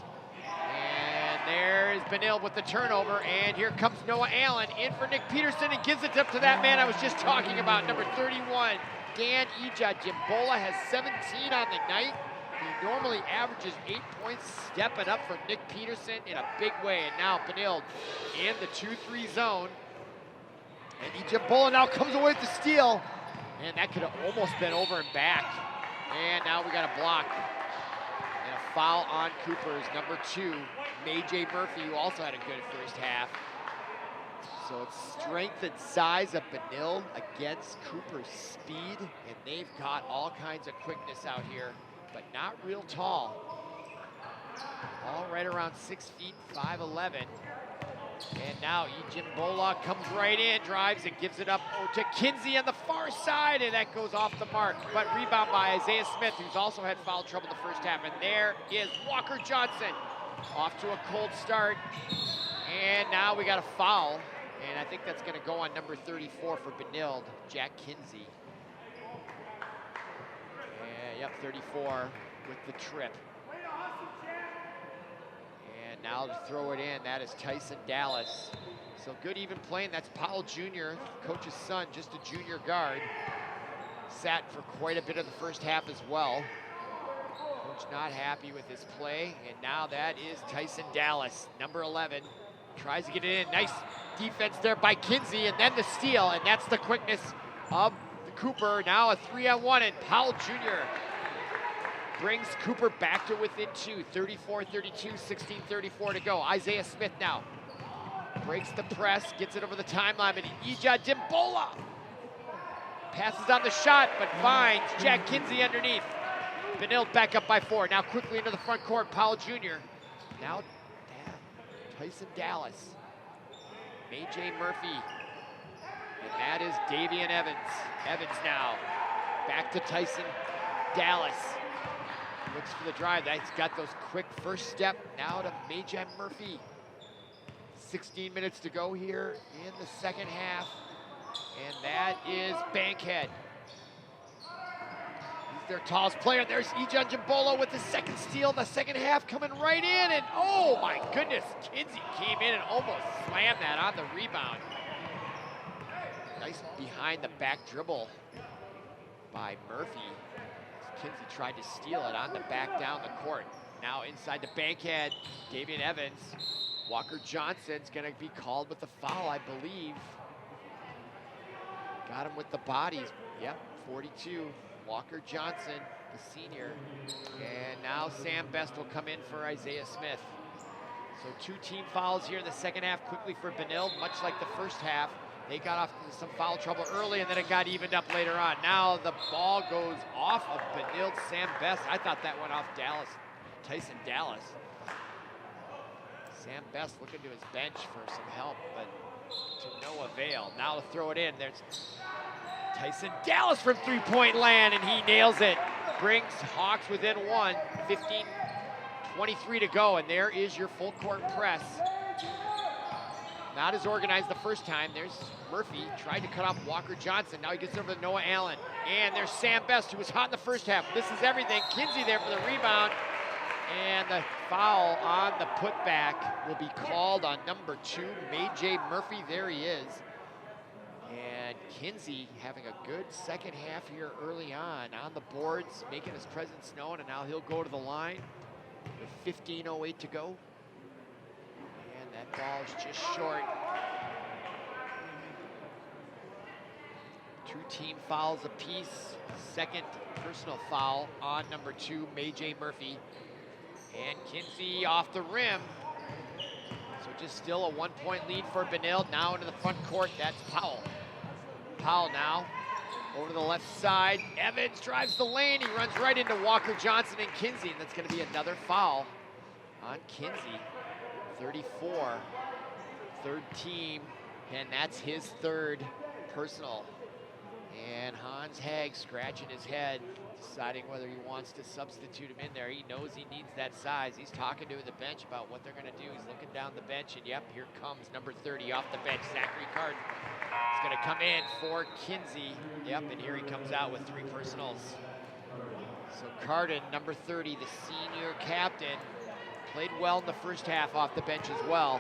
And there's Benilde with the turnover, and here comes Noah Allen in for Nick Peterson and gives it up to that man I was just talking about, number 31. Dan Ija Jimbola has 17 on the night. He normally averages 8 points, stepping up for Nick Peterson in a big way. And now Benilde in the 2-3 zone. And Jimbola now comes away with the steal. And that could have almost been over and back. And now we got a block. And a foul on Cooper's number 2, May Murphy, who also had a good first half. So it's strength and size of Benilde against Cooper's speed. And they've got all kinds of quickness out here, but not real tall. All right around 6 feet, 5'11". And now Ejimbola comes right in, drives and gives it up to Kinsey on the far side, and that goes off the mark. But rebound by Isaiah Smith, who's also had foul trouble in the first half. And there is Walker Johnson, off to a cold start. And now we got a foul, and I think that's going to go on number 34 for Benilde, Jack Kinsey. And, yep, 34 with the trip. Now to throw it in, that is Tyson Dallas. So good even playing. That's Powell Jr., coach's son, just a junior guard. Sat for quite a bit of the first half as well. Coach not happy with his play. And now that is Tyson Dallas, number 11. Tries to get it in. Nice defense there by Kinsey, and then the steal. And that's the quickness of Cooper. Now a 3-on-1, and Powell Jr. brings Cooper back to within 2, 34-32, 16-34 to go. Isaiah Smith now breaks the press, gets it over the timeline, and Ejimbola passes on the shot, but finds Jack Kinsey underneath. Benilde back up by 4. Now quickly into the front court, Powell Jr. Now Tyson Dallas, May Murphy, and that is Davian Evans. Evans now back to Tyson Dallas. Looks for the drive. He's got those quick first step. Now to May Murphy. 16 minutes to go here in the second half. And that is Bankhead. He's their tallest player. There's Ejimbola with the second steal. The second half coming right in. And oh my goodness, Kinsey came in and almost slammed that on the rebound. Nice behind the back dribble by Murphy. Kinsey tried to steal it on the back down the court. Now inside the Bankhead, Davian Evans. Walker Johnson's gonna be called with the foul, I believe. Got him with the bodies. Yep, 42. Walker Johnson, the senior. And now Sam Best will come in for Isaiah Smith. So 2 team fouls here in the second half quickly for Benilde, much like the first half. They got off into some foul trouble early, and then it got evened up later on. Now the ball goes off of Benilde, Sam Best. I thought that went off Dallas, Tyson Dallas. Sam Best looking to his bench for some help, but to no avail. Now to throw it in, there's Tyson Dallas from three-point land, and he nails it. Brings Hawks within 1, 15-23 to go, and there is your full court press. Not as organized the first time. There's Murphy, tried to cut off Walker Johnson. Now he gets over to Noah Allen. And there's Sam Best, who was hot in the first half. This is everything. Kinsey there for the rebound. And the foul on the putback will be called on number 2, May Murphy. There he is. And Kinsey having a good second half here early on the boards, making his presence known. And now he'll go to the line with 15:08 to go. That ball is just short. 2 team fouls apiece. Second personal foul on number 2, May Murphy. And Kinsey off the rim. So just still a 1-point lead for Benilde. Now into the front court, that's Powell. Powell now over to the left side. Evans drives the lane. He runs right into Walker Johnson and Kinsey. And that's going to be another foul on Kinsey. 34, third team, and that's his third personal. And Hans Hag scratching his head, deciding whether he wants to substitute him in there. He knows he needs that size. He's talking to the bench about what they're going to do. He's looking down the bench, and yep, here comes number 30 off the bench, Zachary Carden. He's going to come in for Kinsey. Yep, and here he comes out with 3 personals. So Carden, number 30, the senior captain, played well in the first half off the bench as well.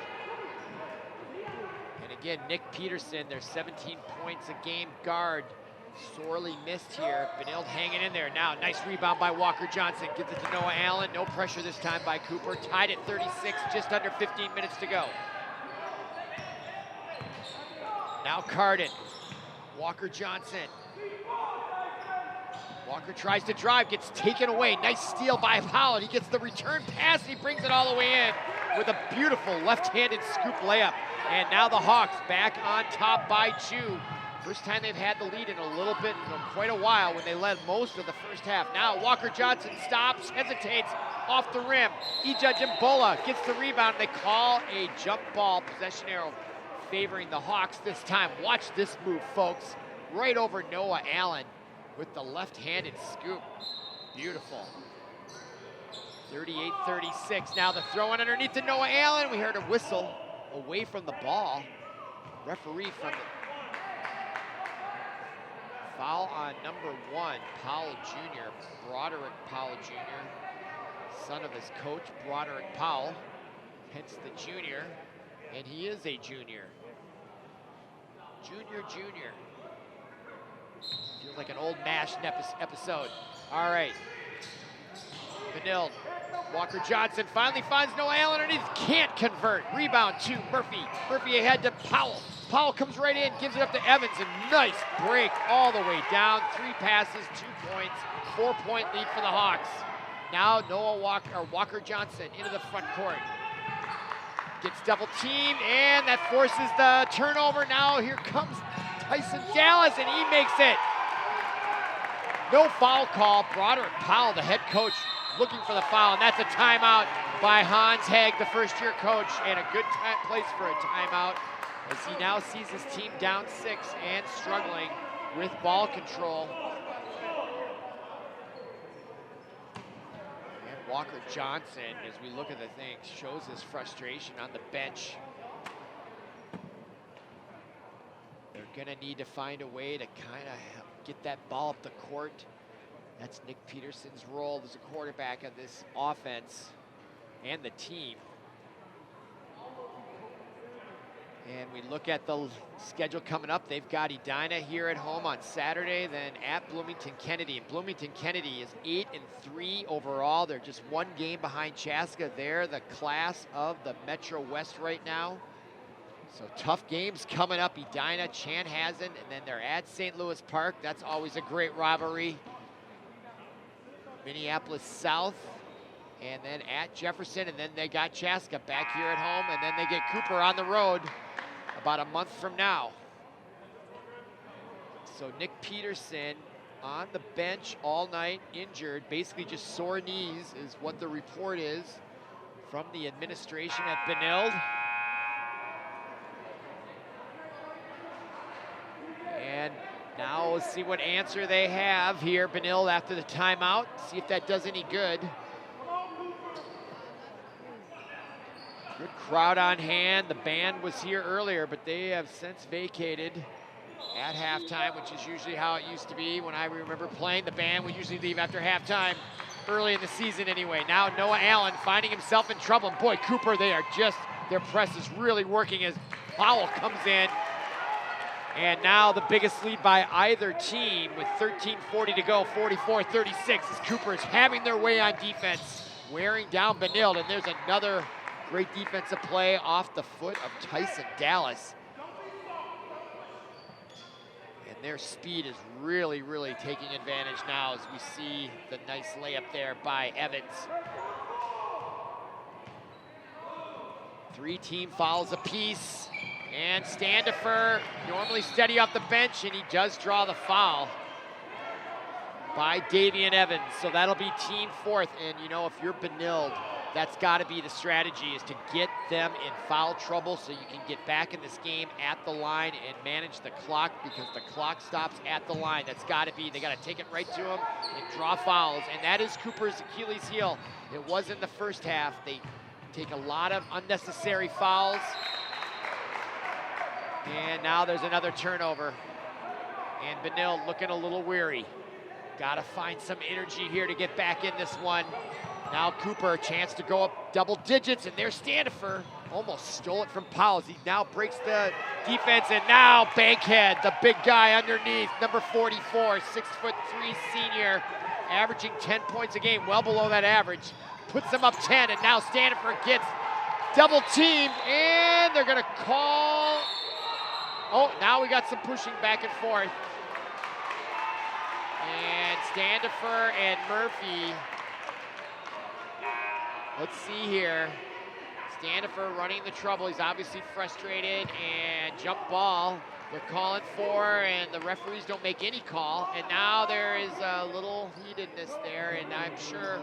And again, Nick Peterson, their 17 points a game guard, sorely missed here. Benilde hanging in there. Now, nice rebound by Walker Johnson. Gives it to Noah Allen. No pressure this time by Cooper. Tied at 36, just under 15 minutes to go. Now Carden. Walker Johnson. Walker tries to drive, gets taken away. Nice steal by Powell. He gets the return pass. He brings it all the way in with a beautiful left-handed scoop layup. And now the Hawks back on top by 2. First time they've had the lead in a little bit, quite a while, when they led most of the first half. Now Walker Johnson stops, hesitates, off the rim. Ija Jimbola gets the rebound. They call a jump ball, possession arrow favoring the Hawks this time. Watch this move, folks. Right over Noah Allen with the left-handed scoop. Beautiful. 38-36. Now the throw in underneath to Noah Allen. We heard a whistle away from the ball. Referee from the foul on number 1, Powell Jr., Broderick Powell Jr., son of his coach, Broderick Powell, hence the junior, and he is a junior. Junior. Feels like an old MASH episode. All right. Benilde. Walker Johnson finally finds Noah Allen underneath. Can't convert. Rebound to Murphy. Murphy ahead to Powell. Powell comes right in, gives it up to Evans, and nice break all the way down. 3 passes, 2 points, 4-point lead for the Hawks. Now Walker Johnson into the front court. Gets double teamed, and that forces the turnover. Now here comes Tyson Dallas, and he makes it. No foul call. Broderick Powell, the head coach, looking for the foul, and that's a timeout by Hans Hegg, the first-year coach, and a good place for a timeout as he now sees his team down 6 and struggling with ball control. And Walker Johnson, as we look at the things, shows his frustration on the bench. They're gonna need to find a way to kind of get that ball up the court. That's Nick Peterson's role as a quarterback of this offense and the team. And we look at the schedule coming up. They've got Edina here at home on Saturday, then at Bloomington Kennedy. And Bloomington Kennedy is 8-3 overall. They're just 1 game behind Chaska. They're the class of the Metro West right now. So tough games coming up. Edina, Chanhassen, and then they're at St. Louis Park. That's always a great rivalry. Minneapolis South, and then at Jefferson, and then they got Chaska back here at home, and then they get Cooper on the road about a month from now. So Nick Peterson on the bench all night, injured, basically just sore knees is what the report is from the administration at Benilde. And now let's see what answer they have here, Benilde, after the timeout. See if that does any good. Good crowd on hand. The band was here earlier, but they have since vacated at halftime, which is usually how it used to be when I remember playing. The band would usually leave after halftime, early in the season anyway. Now Noah Allen finding himself in trouble. And boy, Cooper, their press is really working as Powell comes in. And now the biggest lead by either team with 13:40 to go, 44-36, as Cooper is having their way on defense, wearing down Benilde. And there's another great defensive play off the foot of Tyson Dallas. And their speed is really, really taking advantage now as we see the nice layup there by Evans. 3 team fouls apiece. And Standifer, normally steady off the bench, and he does draw the foul by Davian Evans. So that'll be team 4th. And you know, if you're Benilde, that's got to be the strategy, is to get them in foul trouble so you can get back in this game at the line and manage the clock, because the clock stops at the line. That's got to be, they got to take it right to them and draw fouls. And that is Cooper's Achilles heel. It was in the first half. They take a lot of unnecessary fouls. And now there's another turnover. And Benilde looking a little weary. Got to find some energy here to get back in this one. Now Cooper, a chance to go up double digits, and there's Standifer. Almost stole it from Powell. He now breaks the defense, and now Bankhead, the big guy underneath, number 44, 6'3" senior, averaging 10 points a game, well below that average. Puts them up 10, and now Standifer gets double teamed, and they're gonna call. Oh, now we got some pushing back and forth. And Standifer and Murphy. Let's see here. Standifer running the trouble. He's obviously frustrated, and jump ball they're calling for, and the referees don't make any call. And now there is a little heatedness there, and I'm sure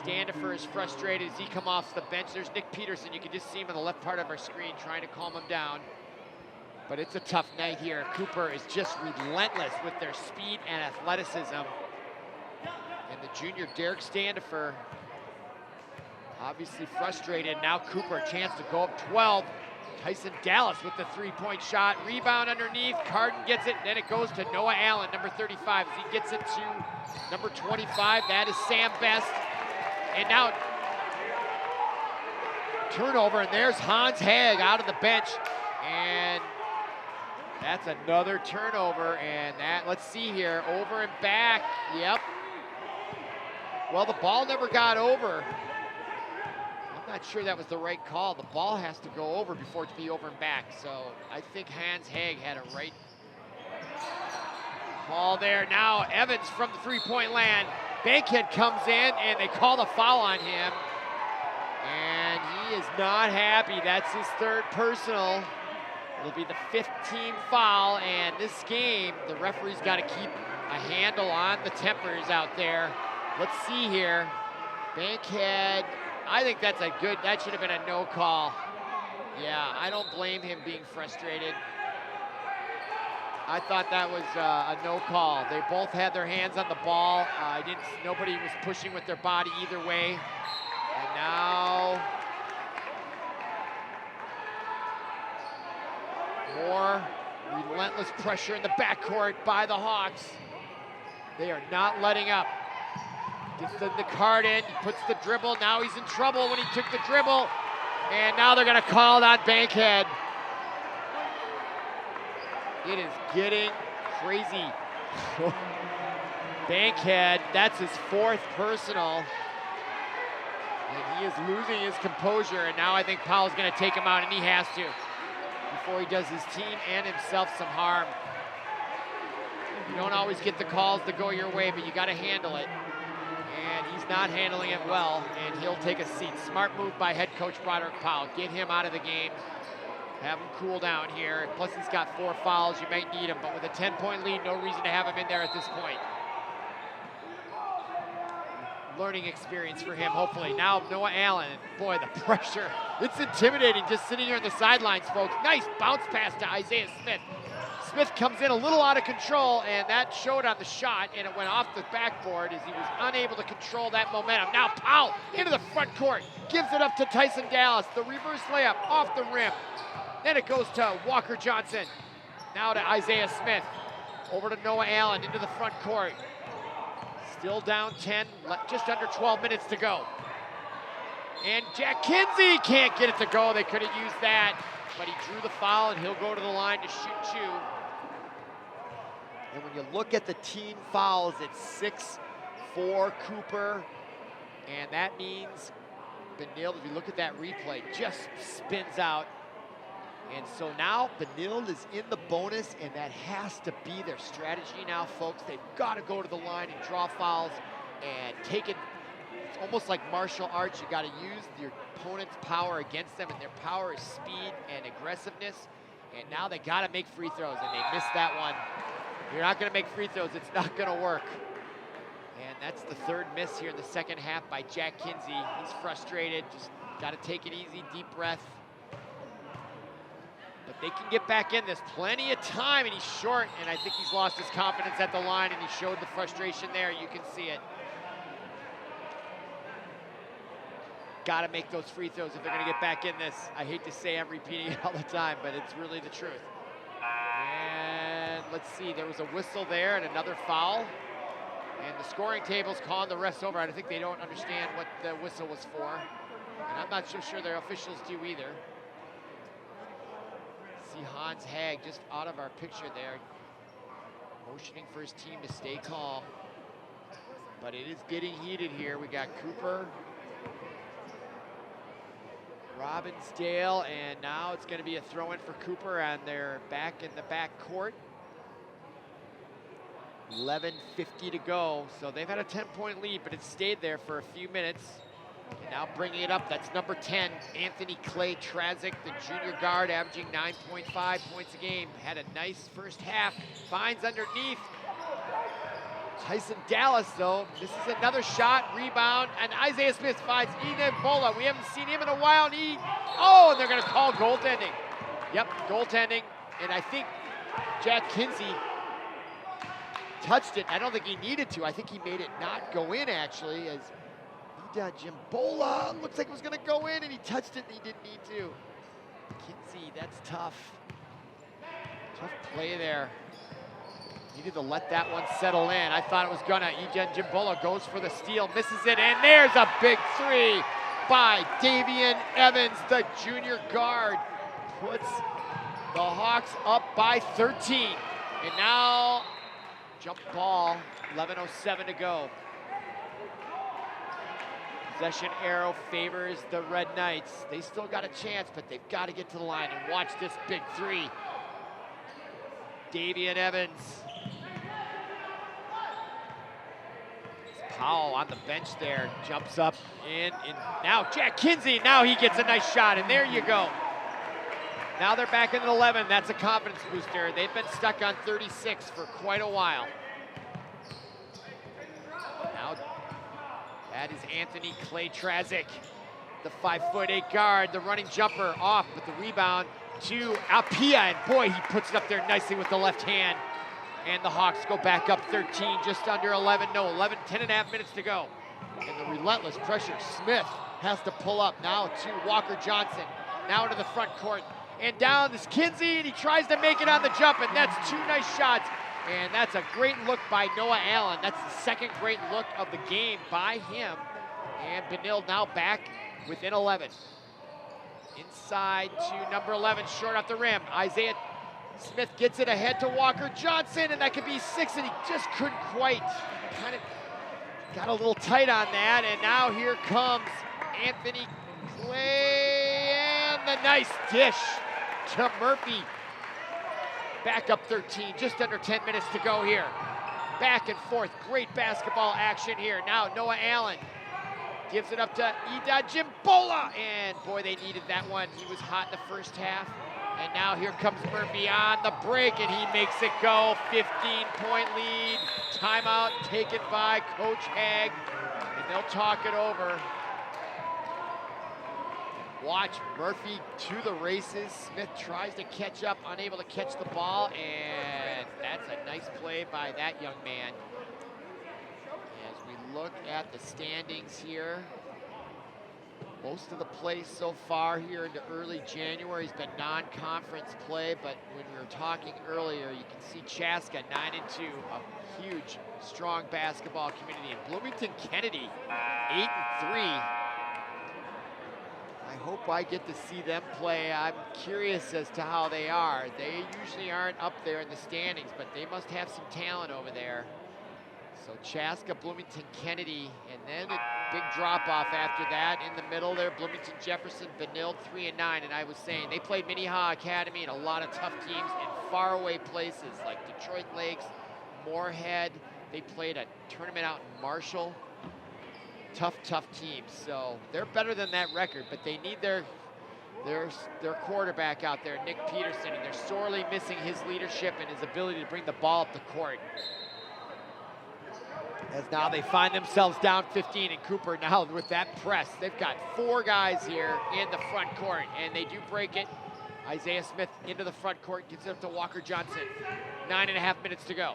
Standifer is frustrated as he comes off the bench. There's Nick Peterson. You can just see him on the left part of our screen trying to calm him down. But it's a tough night here. Cooper is just relentless with their speed and athleticism. And the junior Derek Standifer, obviously frustrated. Now Cooper, a chance to go up 12. Tyson Dallas with the three-point shot. Rebound underneath. Carden gets it. Then it goes to Noah Allen, number 35. As he gets it to number 25. That is Sam Best. And now turnover. And there's Hans Hag out of the bench. And that's another turnover. And that, let's see here. Over and back. Yep. Well, the ball never got over. Not sure that was the right call. The ball has to go over before it be over and back. So I think Hans Hag had a right call there. Now Evans from the three-point land. Bankhead comes in and they call the foul on him. And he is not happy. That's his third personal. It'll be the 15th foul. And this game, the referee's got to keep a handle on the tempers out there. Let's see here. Bankhead. I think that's a good, that should have been a no call. Yeah, I don't blame him being frustrated. I thought that was a no call. They both had their hands on the ball. Nobody was pushing with their body either way. And now more relentless pressure in the backcourt by the Hawks. They are not letting up. Gets the card in, he puts the dribble. Now he's in trouble when he took the dribble. And now they're gonna call it on Bankhead. It is getting crazy. Bankhead, that's his fourth personal. And he is losing his composure. And now I think Powell's gonna take him out, and he has to, before he does his team and himself some harm. You don't always get the calls to go your way, but you gotta handle it. And he's not handling it well, and he'll take a seat. Smart move by head coach Broderick Powell. Get him out of the game. Have him cool down here. Plus he's got 4 fouls. You might need him, but with a 10-point lead, no reason to have him in there at this point. Learning experience for him, hopefully. Now Noah Allen. Boy, the pressure. It's intimidating just sitting here on the sidelines, folks. Nice bounce pass to Isaiah Smith. Smith comes in a little out of control, and that showed on the shot, and it went off the backboard as he was unable to control that momentum. Now Powell into the front court, gives it up to Tyson Dallas. The reverse layup off the rim. Then it goes to Walker Johnson. Now to Isaiah Smith. Over to Noah Allen into the front court. Still down 10, just under 12 minutes to go. And Jack Kinsey can't get it to go. They could have used that, but he drew the foul, and he'll go to the line to shoot 2. And when you look at the team fouls, it's 6 for Cooper. And that means Benilde, if you look at that replay, just spins out. And so now Benilde is in the bonus, and that has to be their strategy now, folks. They've got to go to the line and draw fouls and take it. It's almost like martial arts. You got to use your opponent's power against them, and their power is speed and aggressiveness. And now they got to make free throws, and they missed that one. If you're not going to make free throws, it's not going to work. And that's the third miss here in the second half by Jack Kinsey. He's frustrated, just got to take it easy, deep breath. But they can get back in this. Plenty of time, and he's short, and I think he's lost his confidence at the line, and he showed the frustration there. You can see it. Got to make those free throws if they're going to get back in this. I hate to say I'm repeating it all the time, but it's really the truth. And let's see, there was a whistle there and another foul. And the scoring table's calling the rest over. I think they don't understand what the whistle was for. And I'm not so sure their officials do either. See Hans Hag just out of our picture there, motioning for his team to stay calm. But it is getting heated here. We got Cooper, Robbinsdale, and now it's going to be a throw-in for Cooper, and they're back in the back court. 11:50 to go. So they've had a 10-point lead, but it stayed there for a few minutes. And now bringing it up, that's number 10, Anthony Clay Trazic, the junior guard, averaging 9.5 points a game. Had a nice first half, finds underneath. Tyson Dallas, though, this is another shot, rebound, and Isaiah Smith finds Eden Bola. We haven't seen him in a while, and and they're gonna call goaltending. Yep, goaltending, and I think Jack Kinsey touched it. I don't think he needed to. I think he made it not go in, actually, as Jimbola looks like it was gonna go in, and he touched it, and he didn't need to. Kinsey, that's tough. Tough play there. Needed to let that one settle in. I thought it was gonna. Jimbola goes for the steal, misses it, and there's a big three by Davian Evans, the junior guard. Puts the Hawks up by 13. And now, jump ball, 11:07 to go. Possession arrow favors the Red Knights. They still got a chance, but they've got to get to the line and watch this big three. Davian Evans. Powell on the bench there, jumps up in, and now Jack Kinsey, now he gets a nice shot, and there you go. Now they're back in the 11, that's a confidence booster. They've been stuck on 36 for quite a while. Now, that is Anthony Clay Trazic, the 5'8" guard, the running jumper off, but the rebound to Apia, and boy, he puts it up there nicely with the left hand. And the Hawks go back up 13, just under 11, 10.5 minutes to go. And the relentless pressure, Smith has to pull up now to Walker Johnson, now into the front court. And down this Kinsey, and he tries to make it on the jump, and that's two nice shots. And that's a great look by Noah Allen. That's the second great look of the game by him. And Benilde now back within 11. Inside to number 11, short off the rim. Isaiah Smith gets it ahead to Walker Johnson, and that could be 6, and he just couldn't quite. Kind of got a little tight on that, and now here comes Anthony Clay, and the nice dish to Murphy. Back up 13, just under 10 minutes to go here. Back and forth, great basketball action here. Now Noah Allen gives it up to Ida Jimbola, and boy, they needed that one. He was hot in the first half. And now here comes Murphy on the break, and he makes it go. 15-point lead. Timeout taken by Coach Haig, and they'll talk it over. Watch Murphy to the races. Smith tries to catch up, unable to catch the ball, and that's a nice play by that young man. As we look at the standings here, most of the play so far here into early January has been non-conference play, but when we were talking earlier, you can see Chaska 9-2, a huge, strong basketball community. And Bloomington Kennedy 8-3. I hope I get to see them play. I'm curious as to how they are. They usually aren't up there in the standings, but they must have some talent over there. So Chaska, Bloomington, Kennedy, and then a big drop-off after that. In the middle there, Bloomington, Jefferson, Benilde, 3-9. And I was saying, they played Minnehaha Academy and a lot of tough teams in faraway places like Detroit Lakes, Moorhead. They played a tournament out in Marshall. Tough teams. So they're better than that record, but they need their quarterback out there, Nick Peterson, and they're sorely missing his leadership and his ability to bring the ball up the court. As now they find themselves down 15, and Cooper now with that press. They've got 4 guys here in the front court, and they do break it. Isaiah Smith into the front court, gives it up to Walker Johnson. 9.5 minutes to go.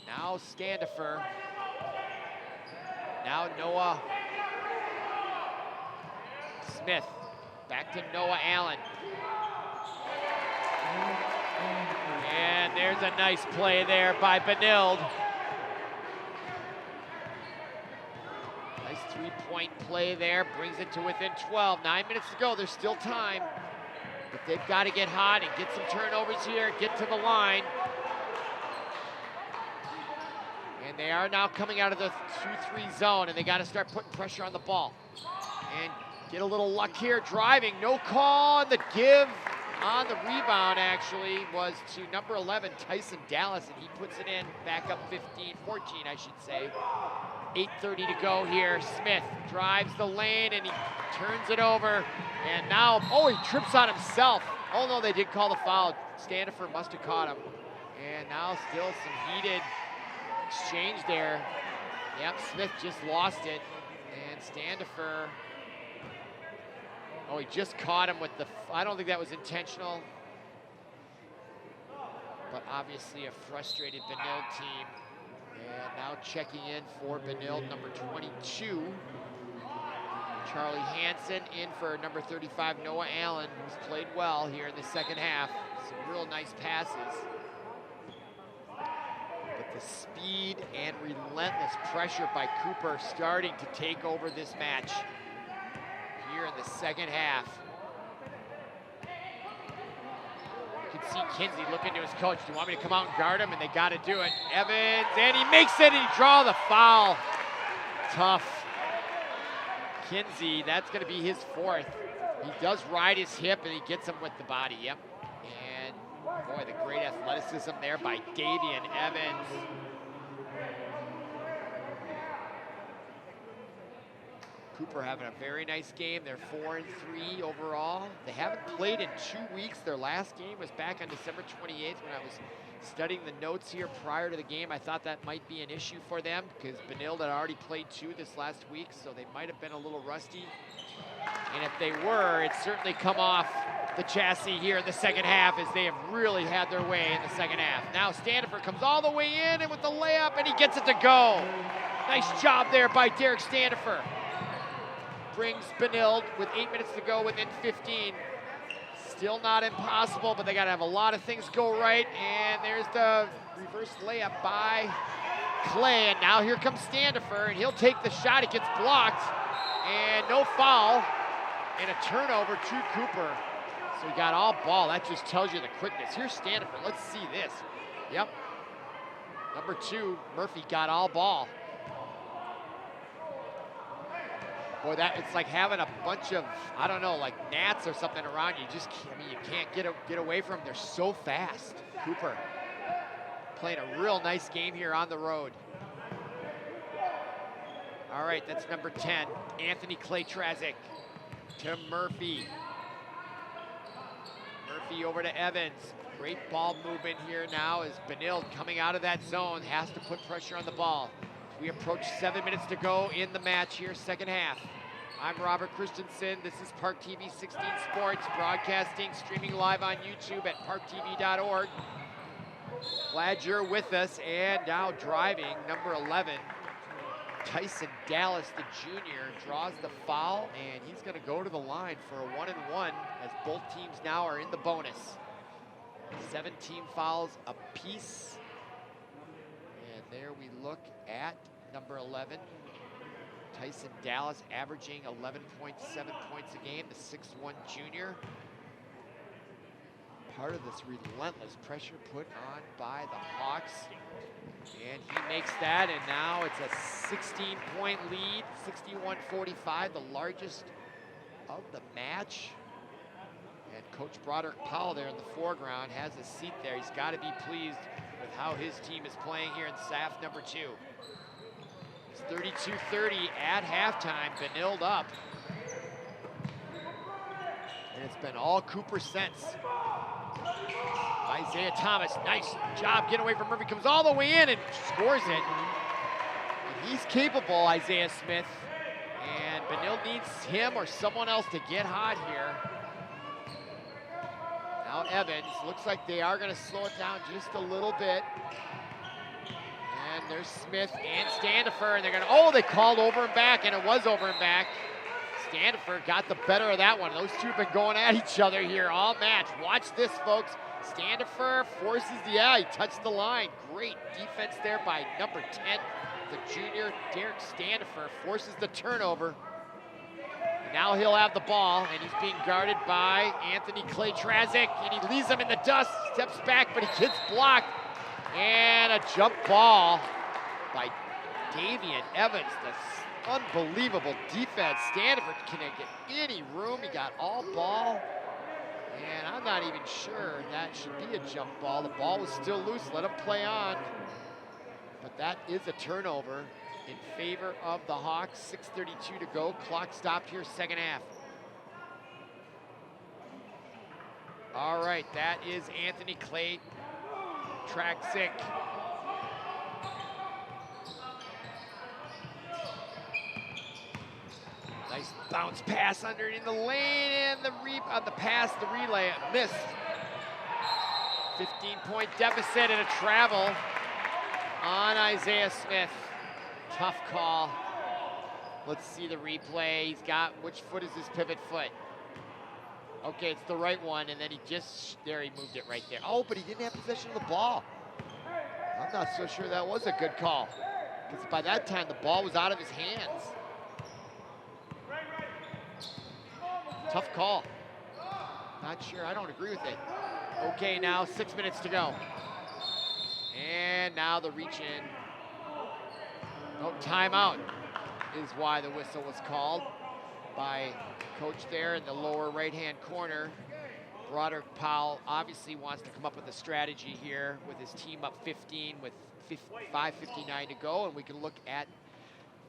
Now Standifer. Now Noah Smith. Back to Noah Allen. And there's a nice play there by Benilde. Nice 3-point play there, brings it to within 12. 9 minutes to go, there's still time. But they've got to get hot and get some turnovers here, get to the line. And they are now coming out of the 2-3 zone, and they got to start putting pressure on the ball. And get a little luck here, driving, no call on the give. on the rebound actually was to number 11, Tyson Dallas, and he puts it in, back up 14, I should say. 8:30 to go here. Smith drives the lane and he turns it over. And now, oh, he trips on himself. Oh no, they did call the foul. Standifer must have caught him. And now still some heated exchange there. Yep, Smith just lost it. And Standifer, oh, he just caught him with the, I don't think that was intentional. But obviously a frustrated Benilde team. And now checking in for Benilde, number 22. Charlie Hansen in for number 35, Noah Allen, who's played well here in the second half. Some real nice passes. But the speed and relentless pressure by Cooper starting to take over this match here in the second half. You can see Kinsey looking to his coach. Do you want me to come out and guard him? And they got to do it. Evans, and he makes it, and he draws the foul. Tough. Kinsey, that's going to be his fourth. He does ride his hip, and he gets him with the body. Yep. And boy, the great athleticism there by Davian Evans. Cooper having a very nice game. They're 4-3 overall. They haven't played in 2 weeks. Their last game was back on December 28th when I was studying the notes here prior to the game. I thought that might be an issue for them because Benilde had already played 2 this last week, so they might have been a little rusty. And if they were, it's certainly come off the chassis here in the second half as they have really had their way in the second half. Now Standifer comes all the way in and with the layup, and he gets it to go. Nice job there by Derek Standifer. Brings Benilde with 8 minutes to go within 15. Still not impossible, but they got to have a lot of things go right. And there's the reverse layup by Clay. And now here comes Standifer, and he'll take the shot. It gets blocked, and no foul, and a turnover to Cooper. So he got all ball. That just tells you the quickness. Here's Standifer. Let's see this. Yep. Number 2, Murphy got all ball. Boy, it's like having a bunch of, I don't know, like gnats or something around you. You can't get away from them. They're so fast. Cooper playing a real nice game here on the road. All right, that's number 10, Anthony Clay-Trazic to Murphy. Murphy over to Evans. Great ball movement here now as Benilde coming out of that zone has to put pressure on the ball. We approach 7 minutes to go in the match here, second half. I'm Robert Christensen. This is ParkTV 16 Sports, broadcasting, streaming live on YouTube at parktv.org. Glad you're with us. And now driving, number 11, Tyson Dallas, the junior, draws the foul, and he's going to go to the line for a 1-and-1 as both teams now are in the bonus. 17 fouls apiece. And there we look at number 11, Tyson Dallas, averaging 11.7 points a game, the 6'1" junior. Part of this relentless pressure put on by the Hawks. And he makes that, and now it's a 16-point lead, 61-45, the largest of the match. And Coach Broderick Powell there in the foreground has a seat there. He's got to be pleased with how his team is playing here in SAF number 2. It's 32-30 at halftime, Benilde up. And it's been all Cooper since. Isaiah Thomas, nice job getting away from Murphy, comes all the way in and scores it. And he's capable, Isaiah Smith. And Benilde needs him or someone else to get hot here. Now Evans, looks like they are going to slow it down just a little bit. And there's Smith and Standifer, and they're going to, oh, they called over and back, and it was over and back. Standifer got the better of that one. Those two have been going at each other here all match. Watch this, folks. Standifer forces he touched the line. Great defense there by number 10, the junior Derek Standifer, forces the turnover. And now he'll have the ball, and he's being guarded by Anthony Clay-Trazic, and he leaves him in the dust, steps back, but he gets blocked. And a jump ball by Davian Evans. The unbelievable defense. Standifer couldn't get any room. He got all ball. And I'm not even sure that should be a jump ball. The ball was still loose. Let him play on. But that is a turnover in favor of the Hawks. 6:32 to go. Clock stopped here, second half. All right, that is Anthony Clay, track sick. Nice bounce pass under in the lane, and the pass, the relay missed. 15-point deficit and a travel on Isaiah Smith. Tough call. Let's see the replay. He's got, which foot is his pivot foot? Okay, it's the right one, and then he moved it right there. Oh, but he didn't have possession of the ball. I'm not so sure that was a good call, because by that time the ball was out of his hands. Tough call. Not sure, I don't agree with it. Okay, now 6 minutes to go. And now the reach in. No, timeout is why the whistle was called by coach there in the lower right-hand corner. Broderick Powell obviously wants to come up with a strategy here with his team up 15 with 5:59 to go, and we can look at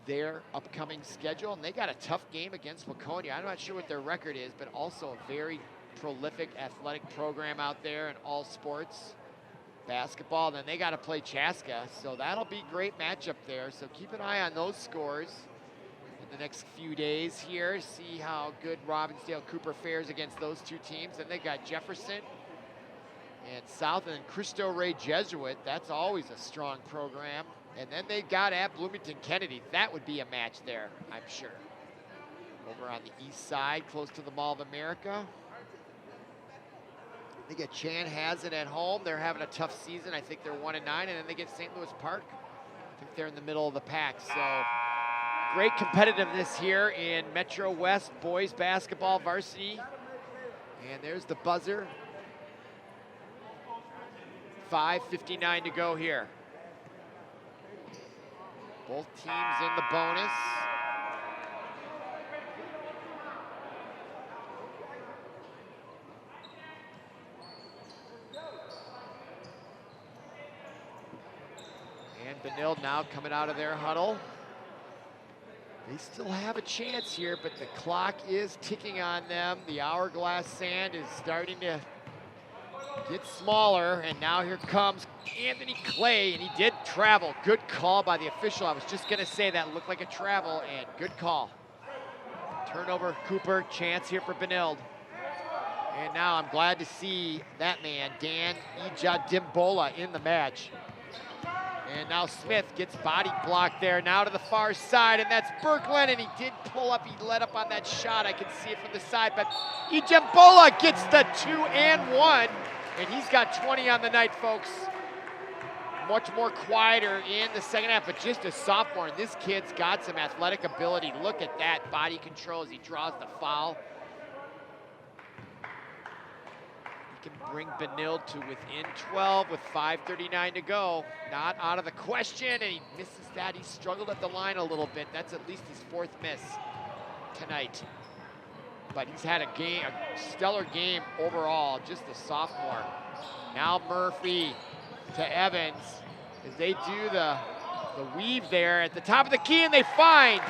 their upcoming schedule. And they got a tough game against Waconia. I'm not sure what their record is, but also a very prolific athletic program out there in all sports. Basketball, then they got to play Chaska, so that'll be a great matchup there. So keep an eye on those scores in the next few days here. See how good Robbinsdale Cooper fares against those two teams. And they got Jefferson and South, and then Cristo Rey Jesuit. That's always a strong program. And then they got at Bloomington Kennedy. That would be a match there, I'm sure. Over on the east side, close to the Mall of America. They get Chanhassen at home. They're having a tough season. I think they're 1-9, and then they get St. Louis Park. I think they're in the middle of the pack. So great competitiveness here in Metro West boys basketball varsity. And there's the buzzer. 5:59 to go here. Both teams in the bonus. And Benilde now coming out of their huddle. They still have a chance here, but the clock is ticking on them. The hourglass sand is starting to get smaller, and now here comes Anthony Clay, and he did travel. Good call by the official. I was just gonna say that looked like a travel, and good call. Turnover, Cooper, chance here for Benilde. And now I'm glad to see that man, Dan Ijadimbola, in the match. And now Smith gets body blocked there, now to the far side, and that's Birkeland, and he did pull up, he let up on that shot, I can see it from the side, but Ijadimbola gets the 2 and 1, and he's got 20 on the night, folks. Much more quieter in the second half, but just a sophomore, and this kid's got some athletic ability. Look at that body control as he draws the foul. Can bring Benilde to within 12 with 5:39 to go. Not out of the question, and he misses that. He struggled at the line a little bit. That's at least his 4th miss tonight. But he's had a stellar game overall, just a sophomore. Now Murphy to Evans as they do the weave there at the top of the key, and they find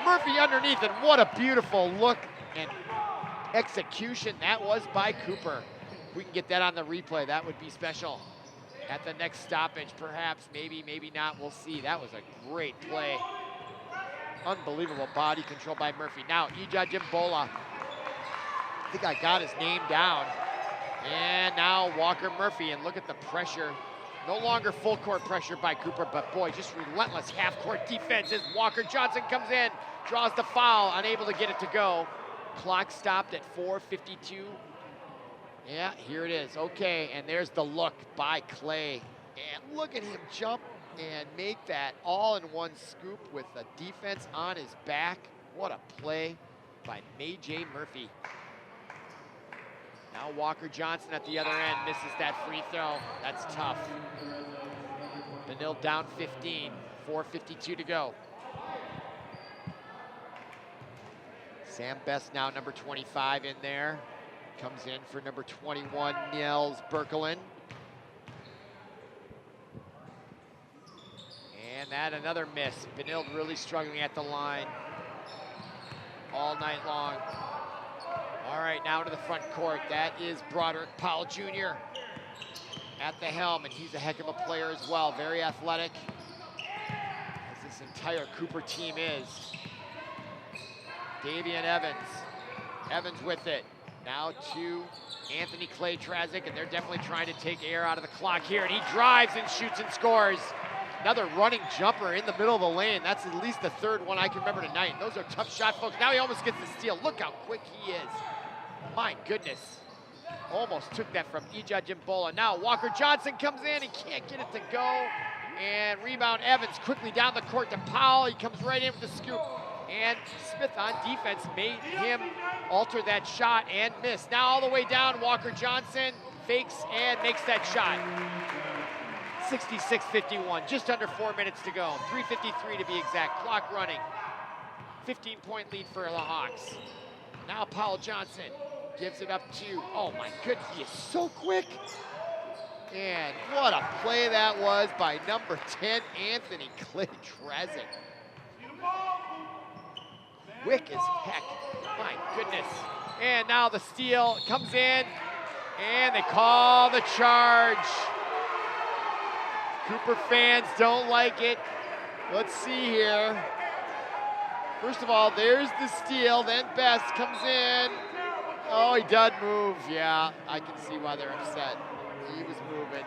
Murphy underneath, and what a beautiful look and execution that was by Cooper. If we can get that on the replay, that would be special. At the next stoppage, perhaps, maybe not, we'll see. That was a great play. Unbelievable body control by Murphy. Now, Ijadimbola, I think I got his name down. And now Walker Murphy, and look at the pressure. No longer full court pressure by Cooper, but boy, just relentless half court defense as Walker Johnson comes in, draws the foul, unable to get it to go. Clock stopped at 4:52. Yeah, here it is. Okay, and there's the look by Clay. And look at him jump and make that all-in-one scoop with the defense on his back. What a play by May-J Murphy. Now Walker Johnson at the other end misses that free throw. That's tough. Benilde down 15, 4:52 to go. Sam Best now number 25 in there. comes in for number 21, Nels Berkelin. And that another miss. Benilde really struggling at the line all night long. All right, now to the front court. That is Broderick Powell Jr. at the helm, and he's a heck of a player as well. Very athletic, as this entire Cooper team is. Davian Evans. Evans with it. Now to Anthony Clay-Trazick, and they're definitely trying to take air out of the clock here, and he drives and shoots and scores. Another running jumper in the middle of the lane. That's at least the third one I can remember tonight. Those are tough shots, folks. Now he almost gets the steal. Look how quick he is. My goodness. Almost took that from Ija Jimbola. Now Walker Johnson comes in. He can't get it to go. And rebound Evans quickly down the court to Powell. He comes right in with the scoop. And Smith on defense made him alter that shot and miss. Now all the way down, Walker Johnson fakes and makes that shot. 66-51, just under 4 minutes to go. 3:53 to be exact, clock running. 15-point lead for the Hawks. Now Powell Johnson gives it up to, oh my goodness, he is so quick. And what a play that was by number 10, Anthony Clay-Trazick. Quick as heck, my goodness. And now the steal comes in, and they call the charge. Cooper fans don't like it. Let's see here. First of all, there's the steal, then Best comes in. Oh, he does move. Yeah, I can see why they're upset. He was moving.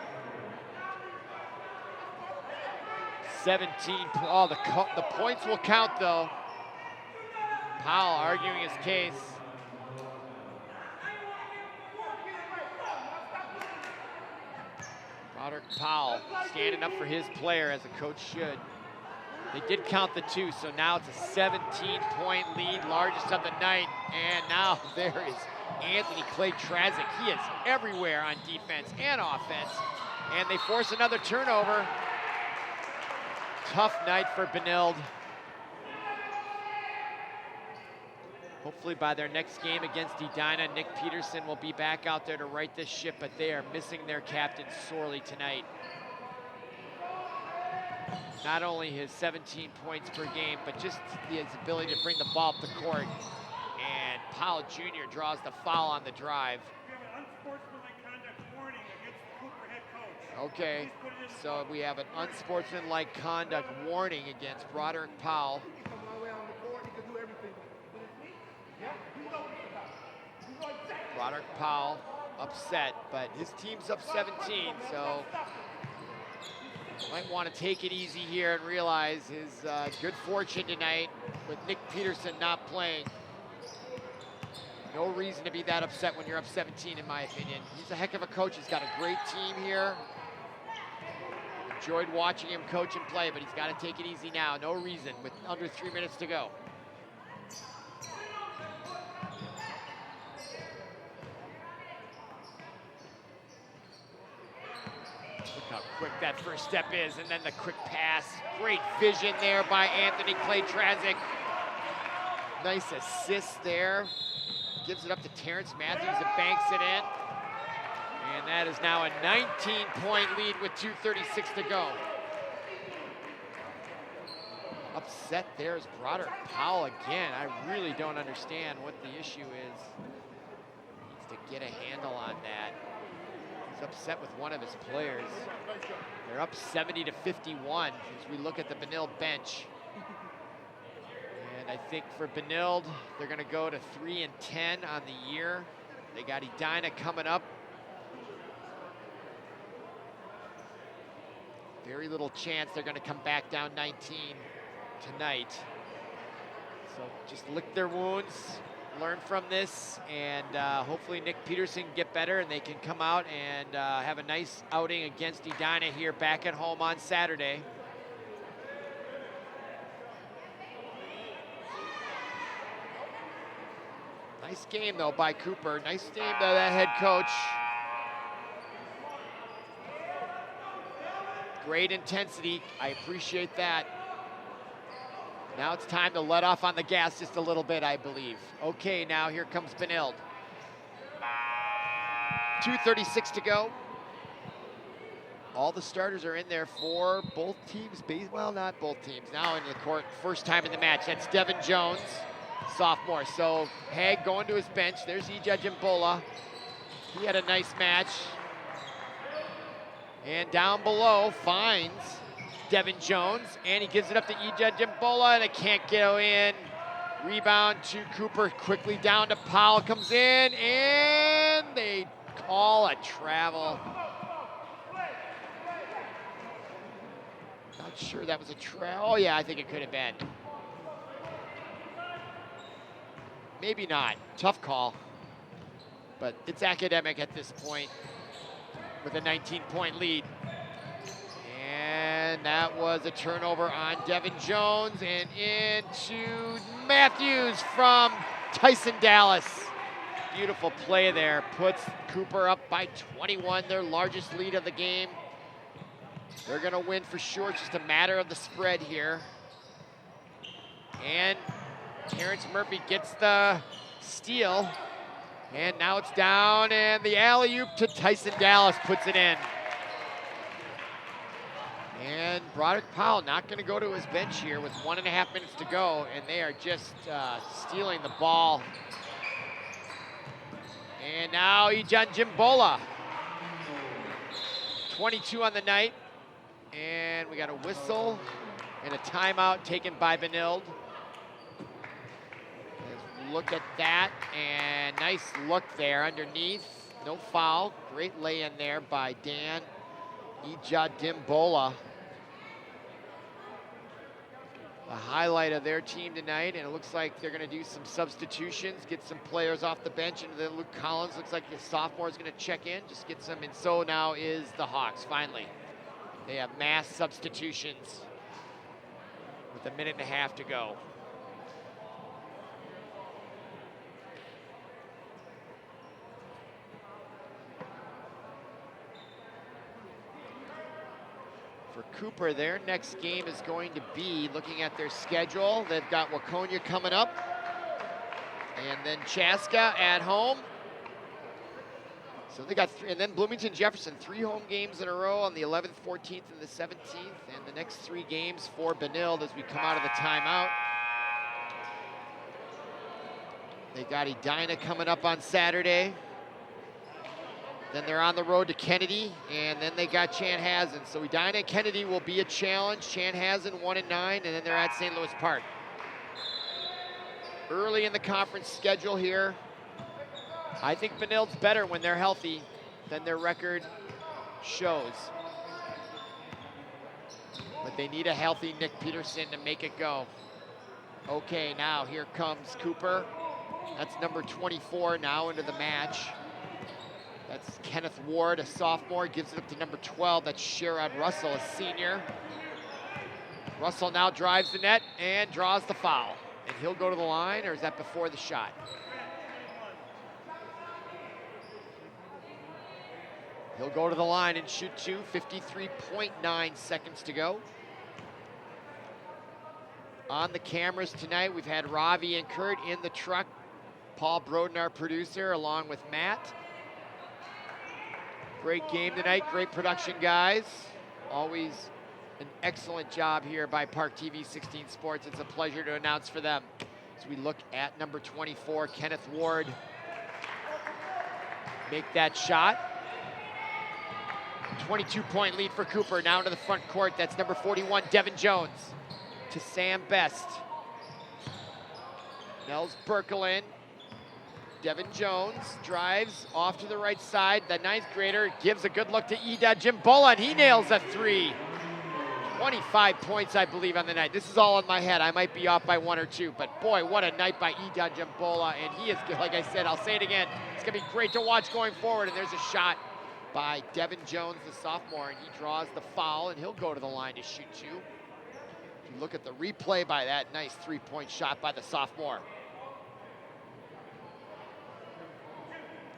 17, oh, the points will count though. Powell arguing his case. Broderick Powell standing up for his player as a coach should. They did count the two, so now it's a 17-point lead, largest of the night. And now there is Anthony Clay-Trazick. He is everywhere on defense and offense. And they force another turnover. Tough night for Benilde. Hopefully by their next game against Edina, Nick Peterson will be back out there to right this ship, but they are missing their captain sorely tonight. Not only his 17 points per game, but just his ability to bring the ball up the court. And Powell Jr. draws the foul on the drive. Okay, so we have an unsportsmanlike conduct warning against Broderick Powell. Broderick Powell upset, but his team's up 17, so might want to take it easy here and realize his good fortune tonight with Nick Peterson not playing. No reason to be that upset when you're up 17, in my opinion. He's a heck of a coach. He's got a great team here. Enjoyed watching him coach and play, but he's got to take it easy now. No reason with under 3 minutes to go. Look how quick that first step is, and then the quick pass. Great vision there by Anthony Clay-Trazick. Nice assist there. Gives it up to Terrence Matthews and banks it in. And that is now a 19-point lead with 2:36 to go. Upset there is Broderick Powell again. I really don't understand what the issue is. Needs to get a handle on that. He's upset with one of his players. They're up 70-51 as we look at the Benilde bench. And I think for Benilde, they're going to go to 3-10 on the year. They got Edina coming up. Very little chance they're going to come back down 19 tonight. So just lick their wounds, learn from this, and hopefully Nick Peterson can get better and they can come out and have a nice outing against Edina here back at home on Saturday. Nice game though by Cooper. Nice game by that head coach. Great intensity, I appreciate that. Now it's time to let off on the gas just a little bit, I believe. Okay, now here comes Benilde. 2:36 to go. All the starters are in there for both teams. Well, not both teams. Now in the court, first time in the match. That's Devin Jones, sophomore. So Haig going to his bench. There's Ija Jimbola. He had a nice match. And down below finds Devin Jones, and he gives it up to Ija Jimbola, and it can't go in. Rebound to Cooper, quickly down to Powell, comes in, and they call a travel. Not sure that was a travel. Oh yeah, I think it could have been. Maybe not. Tough call. But it's academic at this point with a 19-point lead. And that was a turnover on Devin Jones, and into Matthews from Tyson Dallas. Beautiful play there. Puts Cooper up by 21, their largest lead of the game. They're gonna win for sure. It's just a matter of the spread here. And Terrence Murphy gets the steal. And now it's down, and the alley-oop to Tyson Dallas puts it in. And Broderick Powell not going to go to his bench here with 1.5 minutes to go, and they are just stealing the ball. And now Ija Jimbola, 22 on the night, and we got a whistle and a timeout taken by Benilde. Look at that, and nice look there underneath. No foul. Great lay-in there by Dan Ija Jimbola. The highlight of their team tonight, and it looks like they're going to do some substitutions, get some players off the bench, and then Luke Collins looks like the sophomore is going to check in, just get some, and so now is the Hawks, finally. They have mass substitutions with 1.5 minutes to go. For Cooper, their next game is going to be, looking at their schedule, they've got Waconia coming up, and then Chaska at home. So they got, and then Bloomington Jefferson, 3 home games in a row on the 11th, 14th, and the 17th, and the next 3 games for Benilde as we come out of the timeout. They got Edina coming up on Saturday. Then they're on the road to Kennedy, and then they got Chanhassen. So Edina and Kennedy will be a challenge. Chanhassen 1-9, and then they're at St. Louis Park. Early in the conference schedule here. I think Benilde's better when they're healthy than their record shows. But they need a healthy Nick Peterson to make it go. Okay, now here comes Cooper. That's number 24 now into the match. That's Kenneth Ward, a sophomore, gives it up to number 12. That's Sherrod Russell, a senior. Russell now drives the net and draws the foul. And he'll go to the line, or is that before the shot? He'll go to the line and shoot 2, 53.9 seconds to go. On the cameras tonight, we've had Ravi and Kurt in the truck. Paul Broden, our producer, along with Matt. Great game tonight, great production, guys. Always an excellent job here by ParkTV 16 Sports. It's a pleasure to announce for them. As we look at number 24, Kenneth Ward, make that shot. 22-point lead for Cooper, now into the front court. That's number 41, Devin Jones, to Sam Best. Nels Berkelin. Devin Jones drives off to the right side. The 9th grader gives a good look to Ija Jimbola, and he nails a 3. 25 points, I believe, on the night. This is all in my head. I might be off by 1 or 2, but boy, what a night by Ija Jimbola. And he is, like I said, I'll say it again, it's gonna be great to watch going forward. And there's a shot by Devin Jones, the sophomore, and he draws the foul, and he'll go to the line to shoot 2. If you look at the replay by that nice 3-point shot by the sophomore.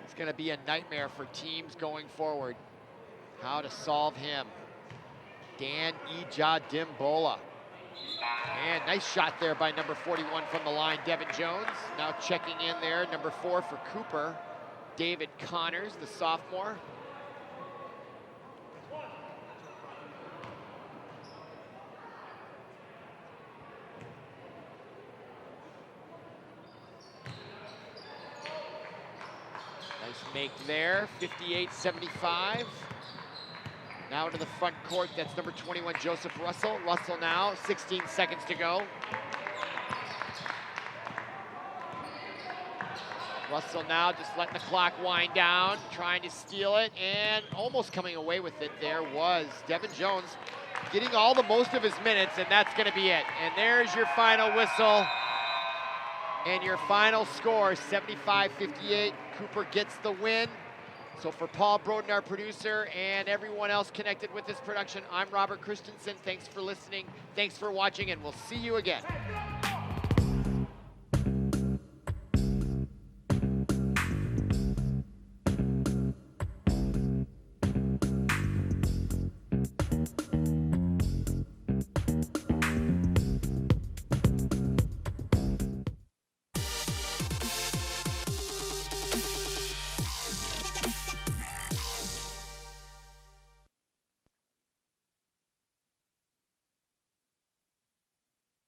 It's going to be a nightmare for teams going forward. How to solve him. Dan Ija Jimbola. And nice shot there by number 41 from the line, Devin Jones. Now checking in there, number 4 for Cooper. David Connors, the sophomore. Nice make there, 58-75. Now to the front court, that's number 21, Joseph Russell. Russell now, 16 seconds to go. Russell now just letting the clock wind down, trying to steal it, and almost coming away with it there was Devin Jones, getting all the most of his minutes, and that's gonna be it. And there's your final whistle. And your final score, 75-58. Cooper gets the win. So for Paul Broden, our producer, and everyone else connected with this production, I'm Robert Christensen. Thanks for listening. Thanks for watching, and we'll see you again.